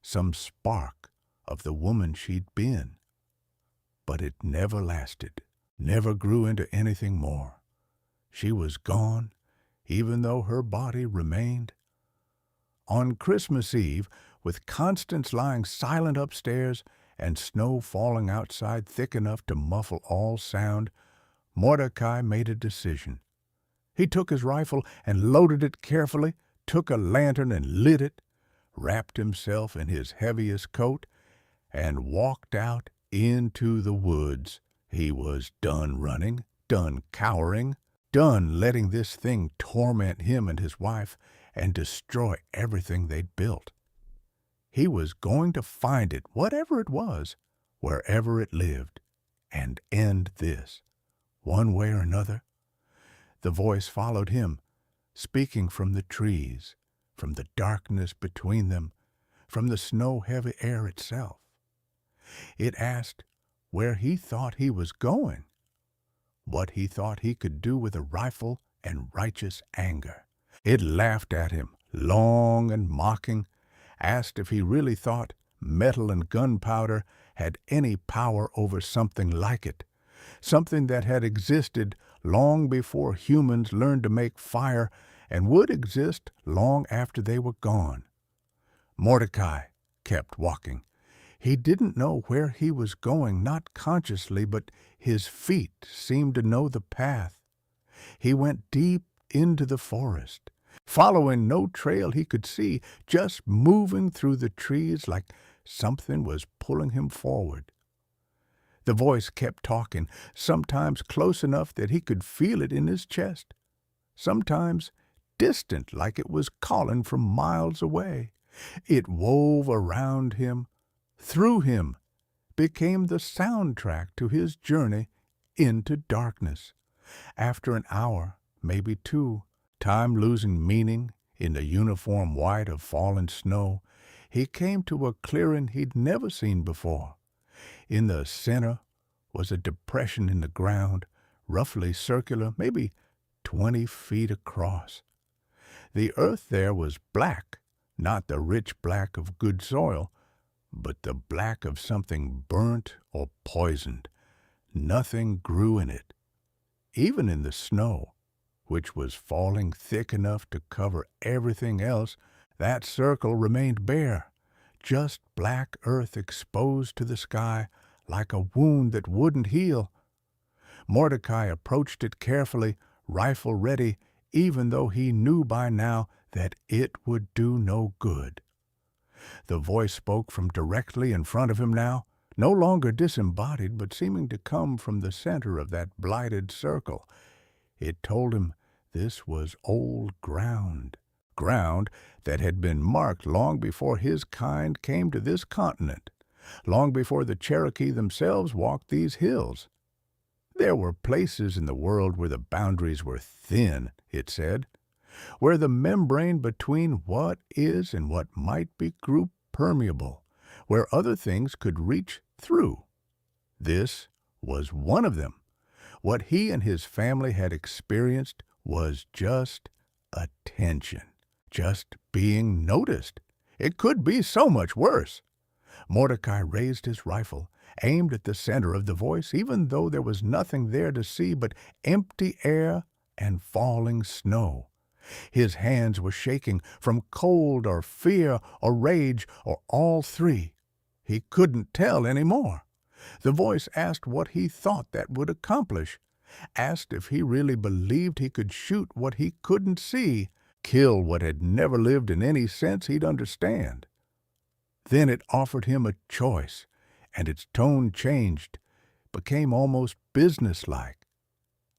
some spark of the woman she'd been. But it never lasted, never grew into anything more. She was gone, even though her body remained. On Christmas Eve, with Constance lying silent upstairs and snow falling outside thick enough to muffle all sound, Mordecai made a decision. He took his rifle and loaded it carefully, took a lantern and lit it, wrapped himself in his heaviest coat, and walked out into the woods. He was done running, done cowering, done letting this thing torment him and his wife and destroy everything they'd built. He was going to find it, whatever it was, wherever it lived, and end this, one way or another. The voice followed him, speaking from the trees, from the darkness between them, from the snow-heavy air itself. It asked where he thought he was going, what he thought he could do with a rifle and righteous anger. It laughed at him, long and mocking, asked if he really thought metal and gunpowder had any power over something like it, something that had existed long before humans learned to make fire and would exist long after they were gone. Mordecai kept walking. He didn't know where he was going, not consciously, but his feet seemed to know the path. He went deep into the forest, following no trail he could see, just moving through the trees like something was pulling him forward. The voice kept talking, sometimes close enough that he could feel it in his chest, sometimes distant like it was calling from miles away. It wove around him, through him, became the soundtrack to his journey into darkness. After an hour, maybe two, time losing meaning in the uniform white of fallen snow, he came to a clearing he'd never seen before. In the center was a depression in the ground, roughly circular, maybe 20 feet across. The earth there was black, not the rich black of good soil, but the black of something burnt or poisoned. Nothing grew in it. Even in the snow, which was falling thick enough to cover everything else, that circle remained bare, just black earth exposed to the sky like a wound that wouldn't heal. Mordecai approached it carefully, rifle ready, even though he knew by now that it would do no good. The voice spoke from directly in front of him now, no longer disembodied, but seeming to come from the center of that blighted circle. It told him this was old ground, ground that had been marked long before his kind came to this continent, long before the Cherokee themselves walked these hills. There were places in the world where the boundaries were thin, it said, where the membrane between what is and what might be grew permeable, where other things could reach through. This was one of them. What he and his family had experienced was just attention, just being noticed. It could be so much worse. Mordecai raised his rifle, aimed at the center of the voice, even though there was nothing there to see but empty air and falling snow. His hands were shaking from cold or fear or rage or all three. He couldn't tell any more. The voice asked what he thought that would accomplish, asked if he really believed he could shoot what he couldn't see, kill what had never lived in any sense he'd understand. Then it offered him a choice, and its tone changed, became almost businesslike.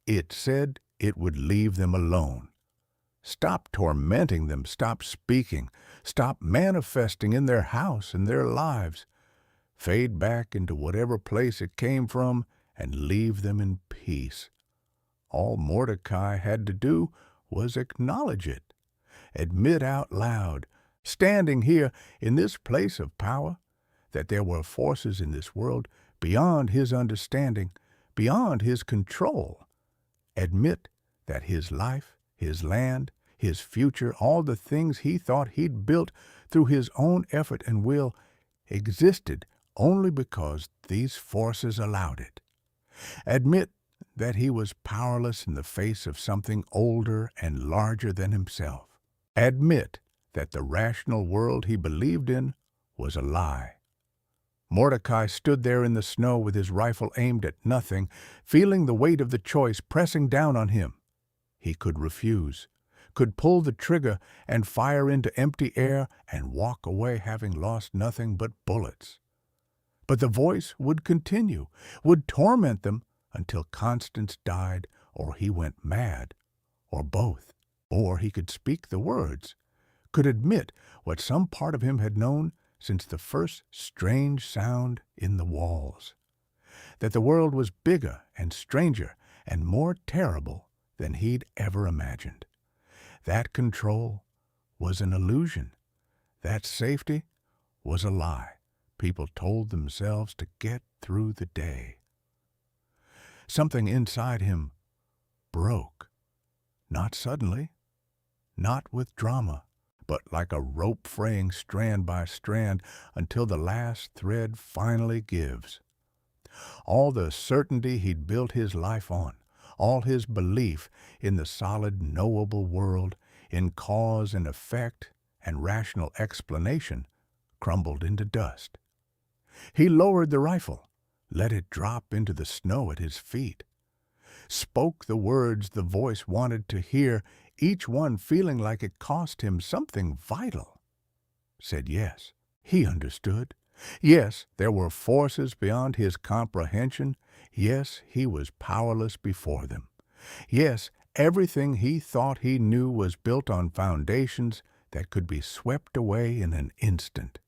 It said it would leave them alone. Stop tormenting them, stop speaking, stop manifesting in their house and their lives. Fade back into whatever place it came from and leave them in peace. All Mordecai had to do was acknowledge it, admit out loud, standing here in this place of power, that there were forces in this world beyond his understanding, beyond his control. Admit that his life, his land, his future, all the things he thought he'd built through his own effort and will, existed only because these forces allowed it. Admit that he was powerless in the face of something older and larger than himself. Admit that the rational world he believed in was a lie. Mordecai stood there in the snow with his rifle aimed at nothing, feeling the weight of the choice pressing down on him. He could refuse, could pull the trigger and fire into empty air and walk away having lost nothing but bullets. But the voice would continue, would torment them until Constance died or he went mad, or both. Or he could speak the words, could admit what some part of him had known since the first strange sound in the walls, that the world was bigger and stranger and more terrible than he'd ever imagined. That control was an illusion. That safety was a lie people told themselves to get through the day. Something inside him broke, not suddenly, not with drama, but like a rope fraying strand by strand until the last thread finally gives. All the certainty he'd built his life on, all his belief in the solid, knowable world, in cause and effect and rational explanation, crumbled into dust. He lowered the rifle, let it drop into the snow at his feet, spoke the words the voice wanted to hear, each one feeling like it cost him something vital. Said yes, he understood. Yes, there were forces beyond his comprehension. Yes, he was powerless before them. Yes, everything he thought he knew was built on foundations that could be swept away in an instant.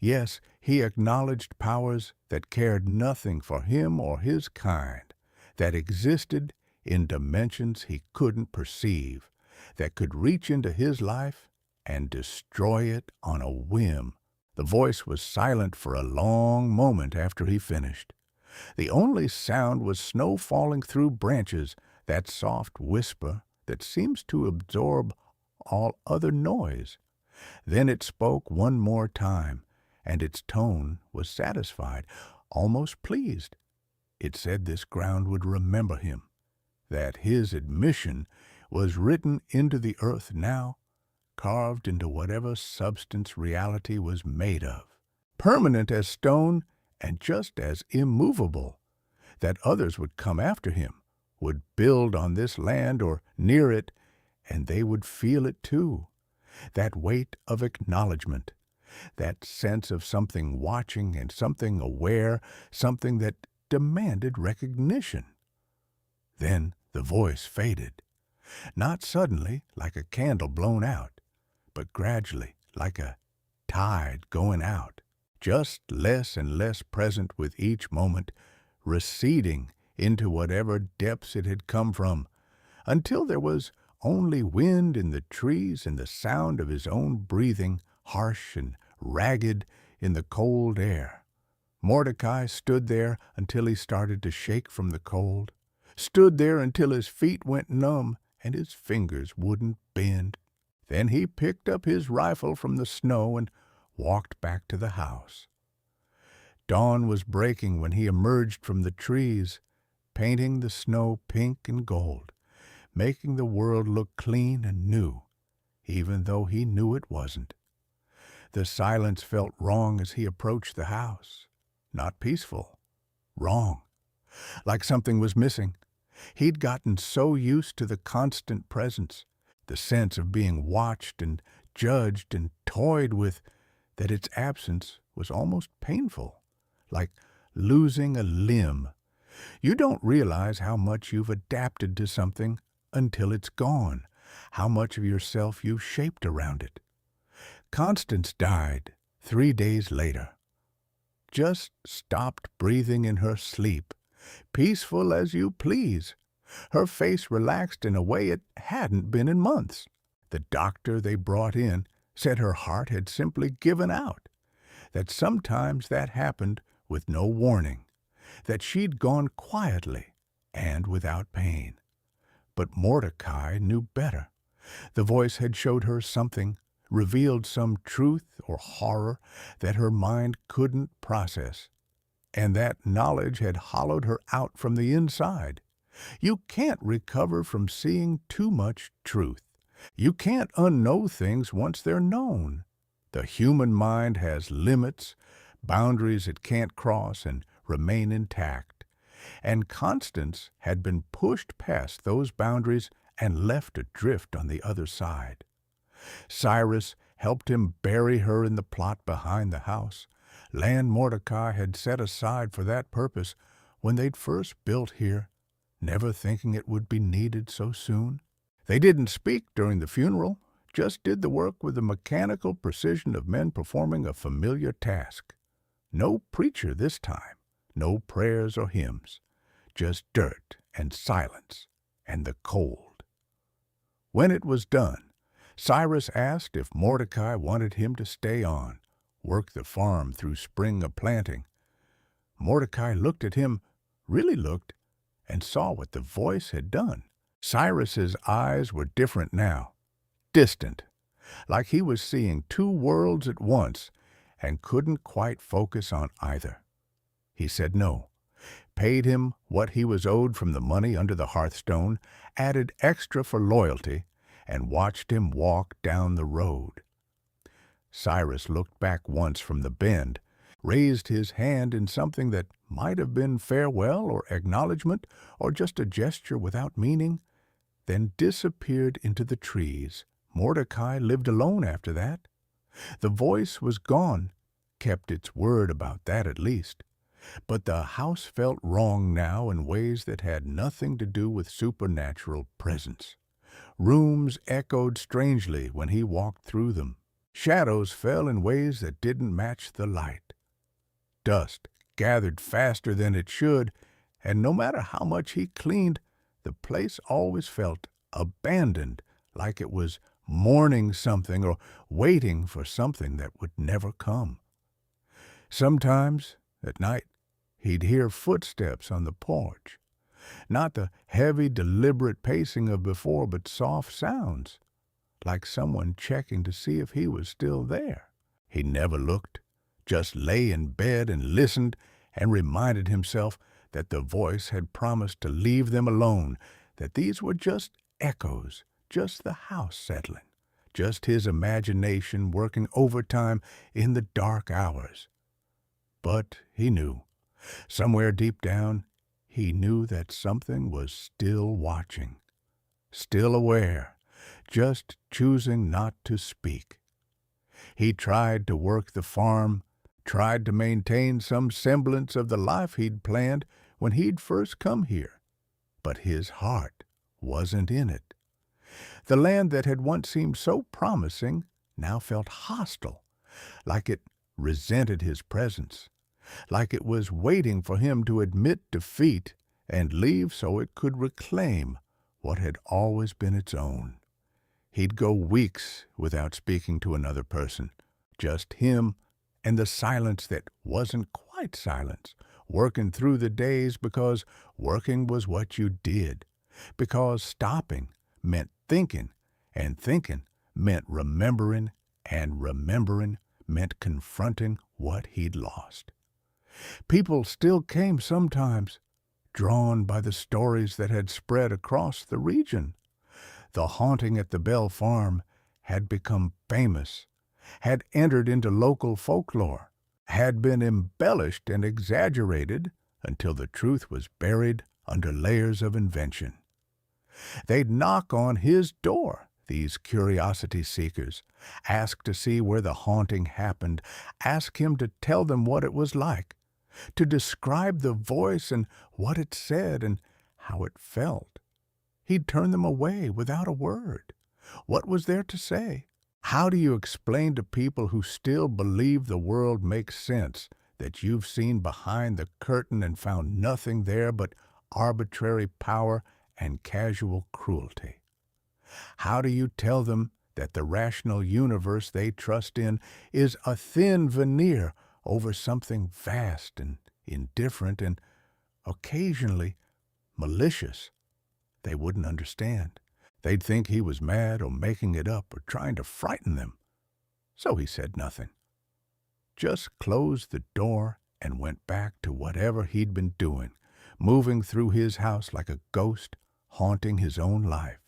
Yes, he acknowledged powers that cared nothing for him or his kind, that existed in dimensions he couldn't perceive, that could reach into his life and destroy it on a whim. The voice was silent for a long moment after he finished. The only sound was snow falling through branches, that soft whisper that seems to absorb all other noise. Then it spoke one more time, and its tone was satisfied, almost pleased. It said this ground would remember him, that his admission was written into the earth now, carved into whatever substance reality was made of, permanent as stone and just as immovable, that others would come after him, would build on this land or near it, and they would feel it too, that weight of acknowledgment, That sense of something watching and something aware, something that demanded recognition. Then the voice faded. Not suddenly, like a candle blown out, but gradually, like a tide going out, just less and less present with each moment, receding into whatever depths it had come from, until there was only wind in the trees and the sound of his own breathing, harsh and ragged in the cold air. Mordecai stood there until he started to shake from the cold, stood there until his feet went numb and his fingers wouldn't bend. Then he picked up his rifle from the snow and walked back to the house. Dawn was breaking when he emerged from the trees, painting the snow pink and gold, making the world look clean and new, even though he knew it wasn't. The silence felt wrong as he approached the house. Not peaceful. Wrong. Like something was missing. He'd gotten so used to the constant presence, the sense of being watched and judged and toyed with, that its absence was almost painful, like losing a limb. You don't realize how much you've adapted to something until it's gone, how much of yourself you've shaped around it. Constance died 3 days later. Just stopped breathing in her sleep, peaceful as you please. Her face relaxed in a way it hadn't been in months. The doctor they brought in said her heart had simply given out, that sometimes that happened with no warning, that she'd gone quietly and without pain. But Mordecai knew better. The voice had showed her something, revealed some truth or horror that her mind couldn't process, and that knowledge had hollowed her out from the inside. You can't recover from seeing too much truth. You can't unknow things once they're known. The human mind has limits, boundaries it can't cross and remain intact. And Constance had been pushed past those boundaries and left adrift on the other side. Cyrus helped him bury her in the plot behind the house, land Mordecai had set aside for that purpose when they'd first built here, never thinking it would be needed so soon. They didn't speak during the funeral, just did the work with the mechanical precision of men performing a familiar task. No preacher this time, no prayers or hymns, just dirt and silence and the cold. When it was done, Cyrus asked if Mordecai wanted him to stay on, work the farm through spring of planting. Mordecai looked at him, really looked, and saw what the voice had done. Cyrus's eyes were different now, distant, like he was seeing two worlds at once and couldn't quite focus on either. He said no, paid him what he was owed from the money under the hearthstone, added extra for loyalty, and watched him walk down the road. Cyrus looked back once from the bend, raised his hand in something that might have been farewell or acknowledgement or just a gesture without meaning, then disappeared into the trees. Mordecai lived alone after that. The voice was gone, kept its word about that at least. But the house felt wrong now in ways that had nothing to do with supernatural presence. Rooms echoed strangely when he walked through them. Shadows fell in ways that didn't match the light. Dust gathered faster than it should, and no matter how much he cleaned, the place always felt abandoned, like it was mourning something or waiting for something that would never come. Sometimes, at night, he'd hear footsteps on the porch. Not the heavy, deliberate pacing of before, but soft sounds, like someone checking to see if he was still there. He never looked, just lay in bed and listened and reminded himself that the voice had promised to leave them alone, that these were just echoes, just the house settling, just his imagination working overtime in the dark hours. But he knew, somewhere deep down, he knew that something was still watching, still aware, just choosing not to speak. He tried to work the farm, tried to maintain some semblance of the life he'd planned when he'd first come here, but his heart wasn't in it. The land that had once seemed so promising now felt hostile, like it resented his presence, like it was waiting for him to admit defeat and leave so it could reclaim what had always been its own. He'd go weeks without speaking to another person, just him and the silence that wasn't quite silence, working through the days because working was what you did, because stopping meant thinking, and thinking meant remembering, and remembering meant confronting what he'd lost. People still came sometimes, drawn by the stories that had spread across the region. The haunting at the Bell Farm had become famous, had entered into local folklore, had been embellished and exaggerated until the truth was buried under layers of invention. They'd knock on his door, these curiosity seekers, ask to see where the haunting happened, ask him to tell them what it was like, to describe the voice and what it said and how it felt. He'd turn them away without a word. What was there to say? How do you explain to people who still believe the world makes sense that you've seen behind the curtain and found nothing there but arbitrary power and casual cruelty? How do you tell them that the rational universe they trust in is a thin veneer over something vast and indifferent and occasionally malicious? They wouldn't understand. They'd think he was mad or making it up or trying to frighten them. So he said nothing. Just closed the door and went back to whatever he'd been doing, moving through his house like a ghost, haunting his own life.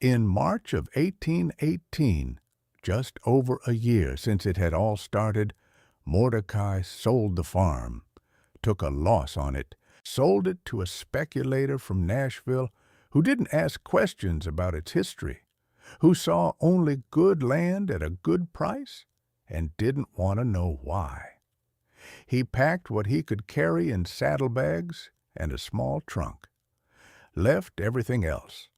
In March of 1818, just over a year since it had all started, Mordecai sold the farm, took a loss on it, sold it to a speculator from Nashville who didn't ask questions about its history, who saw only good land at a good price and didn't want to know why. He packed what he could carry in saddlebags and a small trunk, left everything else.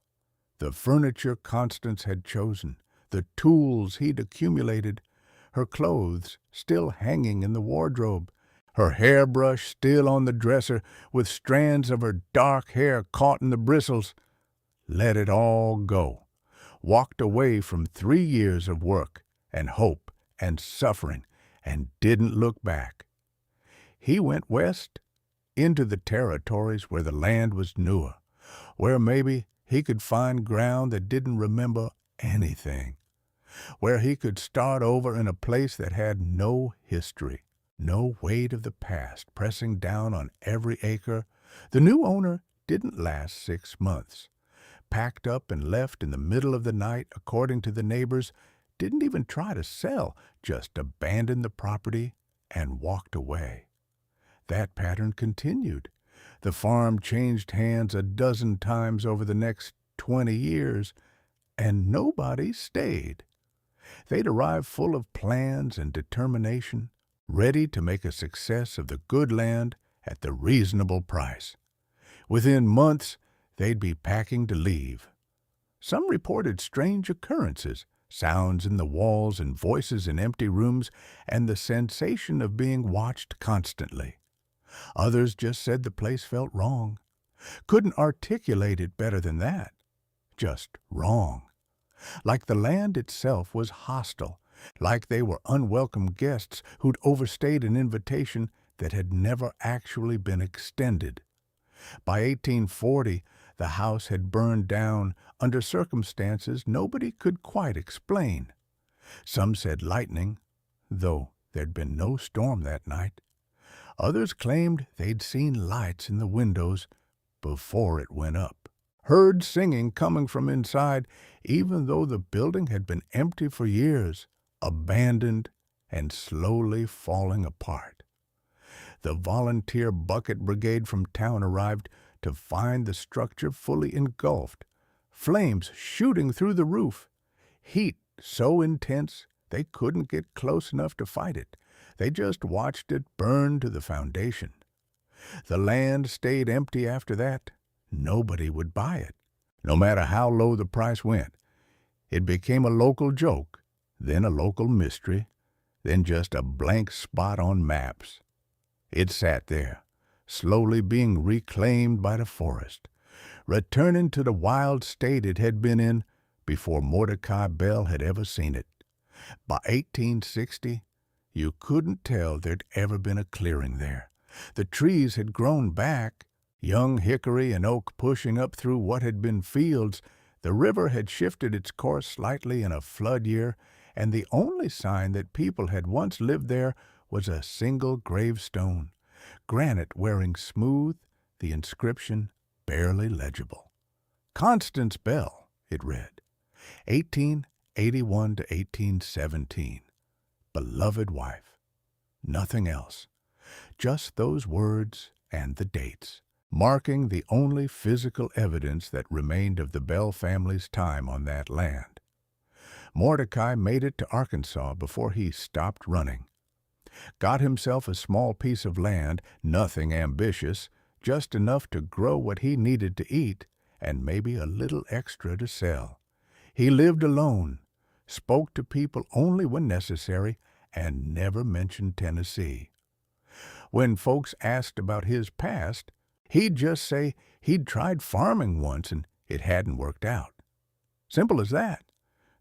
The furniture Constance had chosen, the tools he'd accumulated, her clothes still hanging in the wardrobe, her hairbrush still on the dresser with strands of her dark hair caught in the bristles. Let it all go. Walked away from 3 years of work and hope and suffering and didn't look back. He went west into the territories where the land was newer, where maybe he could find ground that didn't remember anything, where he could start over in a place that had no history, no weight of the past pressing down on every acre. The new owner didn't last 6 months. Packed up and left in the middle of the night, according to the neighbors, didn't even try to sell, just abandoned the property and walked away. That pattern continued. The farm changed hands a dozen times over the next 20 years, and nobody stayed. They'd arrive full of plans and determination, ready to make a success of the good land at the reasonable price. Within months, they'd be packing to leave. Some reported strange occurrences, sounds in the walls and voices in empty rooms, and the sensation of being watched constantly. Others just said the place felt wrong. Couldn't articulate it better than that. Just wrong. Like the land itself was hostile, like they were unwelcome guests who'd overstayed an invitation that had never actually been extended. By 1840, the house had burned down under circumstances nobody could quite explain. Some said lightning, though there'd been no storm that night. Others claimed they'd seen lights in the windows before it went up, heard singing coming from inside, even though the building had been empty for years, abandoned and slowly falling apart. The volunteer bucket brigade from town arrived to find the structure fully engulfed, flames shooting through the roof, heat so intense They couldn't get close enough to fight it. They just watched it burn to the foundation. The land stayed empty after that. Nobody would buy it, no matter how low the price went. It became a local joke, then a local mystery, then just a blank spot on maps. It sat there, slowly being reclaimed by the forest, returning to the wild state it had been in before Mordecai Bell had ever seen it. By 1860, you couldn't tell there'd ever been a clearing there. The trees had grown back, young hickory and oak pushing up through what had been fields. The river had shifted its course slightly in a flood year, and the only sign that people had once lived there was a single gravestone, granite wearing smooth, the inscription barely legible. Constance Bell, it read, 1881 to 1817. Beloved wife. Nothing else. Just those words and the dates, marking the only physical evidence that remained of the Bell family's time on that land. Mordecai made it to Arkansas before he stopped running. Got himself a small piece of land, nothing ambitious, just enough to grow what he needed to eat, and maybe a little extra to sell. He lived alone, spoke to people only when necessary, and never mentioned Tennessee. When folks asked about his past, he'd just say he'd tried farming once and it hadn't worked out. Simple as that.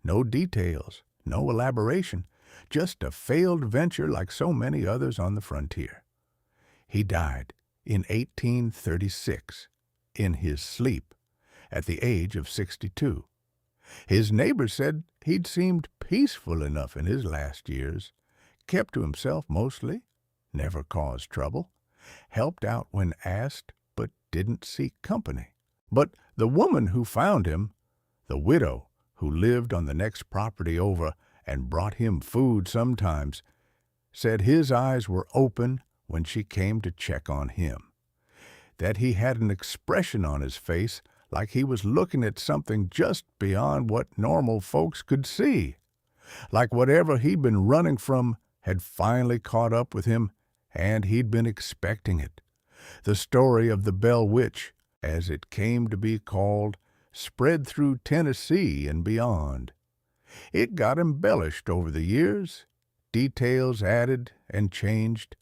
No details, no elaboration, just a failed venture like so many others on the frontier. He died in 1836, in his sleep, at the age of 62. His neighbors said he'd seemed peaceful enough in his last years, kept to himself mostly, never caused trouble, helped out when asked, but didn't seek company. But the woman who found him, the widow who lived on the next property over and brought him food sometimes, said his eyes were open when she came to check on him, that he had an expression on his face like he was looking at something just beyond what normal folks could see, like whatever he'd been running from had finally caught up with him, and he'd been expecting it. The story of the Bell Witch, as it came to be called, spread through Tennessee and beyond. It got embellished over the years, details added and changed,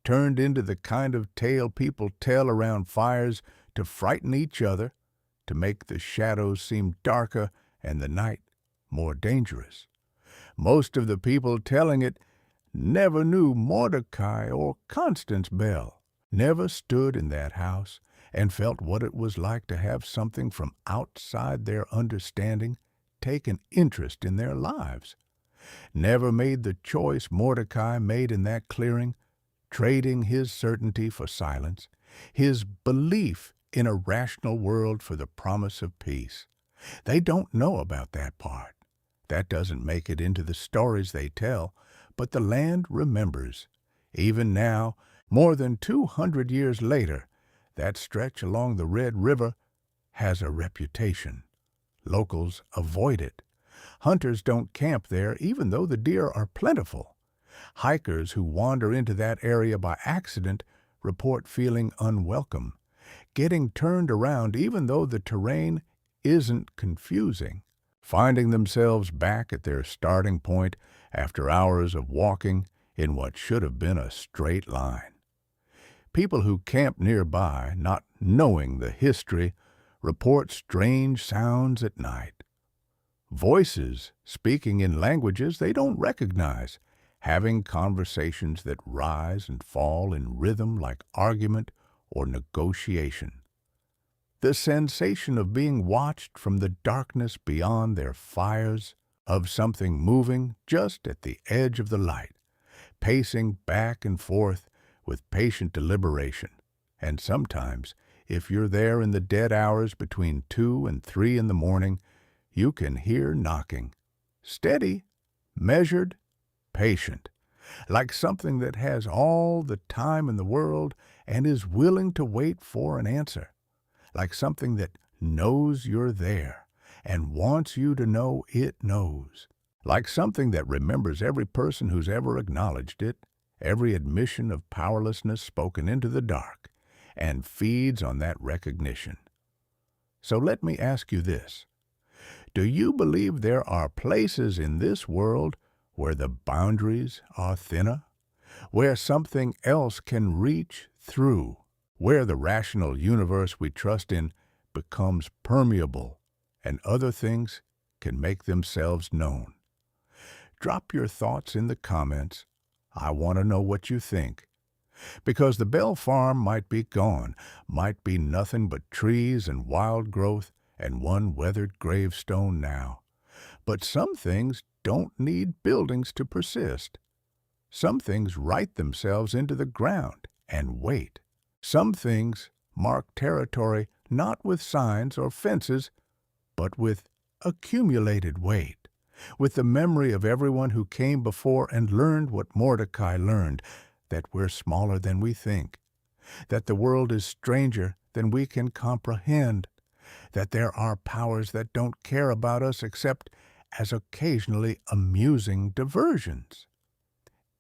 turned into the kind of tale people tell around fires to frighten each other, to make the shadows seem darker and the night more dangerous. Most of the people telling it never knew Mordecai or Constance Bell, never stood in that house and felt what it was like to have something from outside their understanding take an interest in their lives, never made the choice Mordecai made in that clearing, trading his certainty for silence, his belief in a rational world for the promise of peace. They don't know about that part. That doesn't make it into the stories they tell, but the land remembers. Even now, more than 200 years later, that stretch along the Red River has a reputation. Locals avoid it. Hunters don't camp there even though the deer are plentiful. Hikers who wander into that area by accident report feeling unwelcome, getting turned around even though the terrain isn't confusing, finding themselves back at their starting point after hours of walking in what should have been a straight line. People who camp nearby, not knowing the history, report strange sounds at night. Voices speaking in languages they don't recognize, having conversations that rise and fall in rhythm like argument or negotiation. The sensation of being watched from the darkness beyond their fires, of something moving just at the edge of the light, pacing back and forth with patient deliberation. And sometimes, if you're there in the dead hours between 2 and 3 in the morning, you can hear knocking. Steady, measured, patient, like something that has all the time in the world and is willing to wait for an answer, like something that knows you're there and wants you to know it knows. like something that remembers every person who's ever acknowledged it, every admission of powerlessness spoken into the dark, and feeds on that recognition. So let me ask you this. Do you believe there are places in this world where the boundaries are thinner, where something else can reach through, where the rational universe we trust in becomes permeable and other things can make themselves known? Drop your thoughts in the comments. I want to know what you think. Because the Bell Farm might be gone, might be nothing but trees and wild growth and one weathered gravestone now. But some things don't need buildings to persist. Some things write themselves into the ground and wait. Some things mark territory not with signs or fences, but with accumulated weight, with the memory of everyone who came before and learned what Mordecai learned, that we're smaller than we think, that the world is stranger than we can comprehend, that there are powers that don't care about us except as occasionally amusing diversions.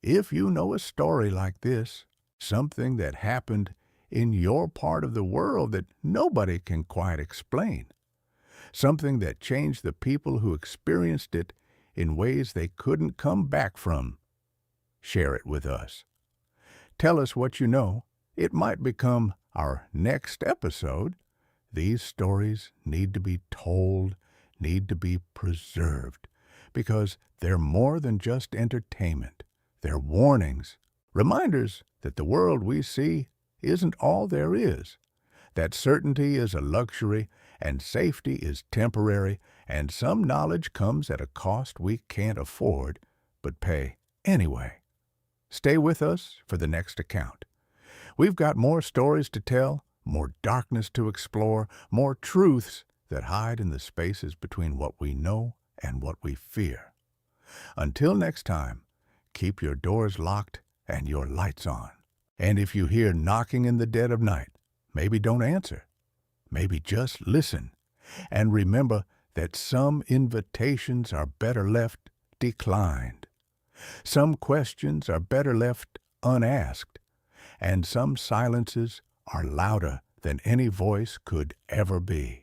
If you know a story like this, something that happened in your part of the world that nobody can quite explain, something that changed the people who experienced it in ways they couldn't come back from, share it with us. Tell us what you know. It might become our next episode. These stories need to be told, need to be preserved, because they're more than just entertainment. They're warnings, reminders that the world we see isn't all there is, that certainty is a luxury and safety is temporary, and some knowledge comes at a cost we can't afford, but pay anyway. Stay with us for the next account. We've got more stories to tell, more darkness to explore, more truths that hide in the spaces between what we know and what we fear. Until next time, keep your doors locked and your lights on. And if you hear knocking in the dead of night, maybe don't answer. Maybe just listen. And remember that some invitations are better left declined. Some questions are better left unasked, and some silences are louder than any voice could ever be.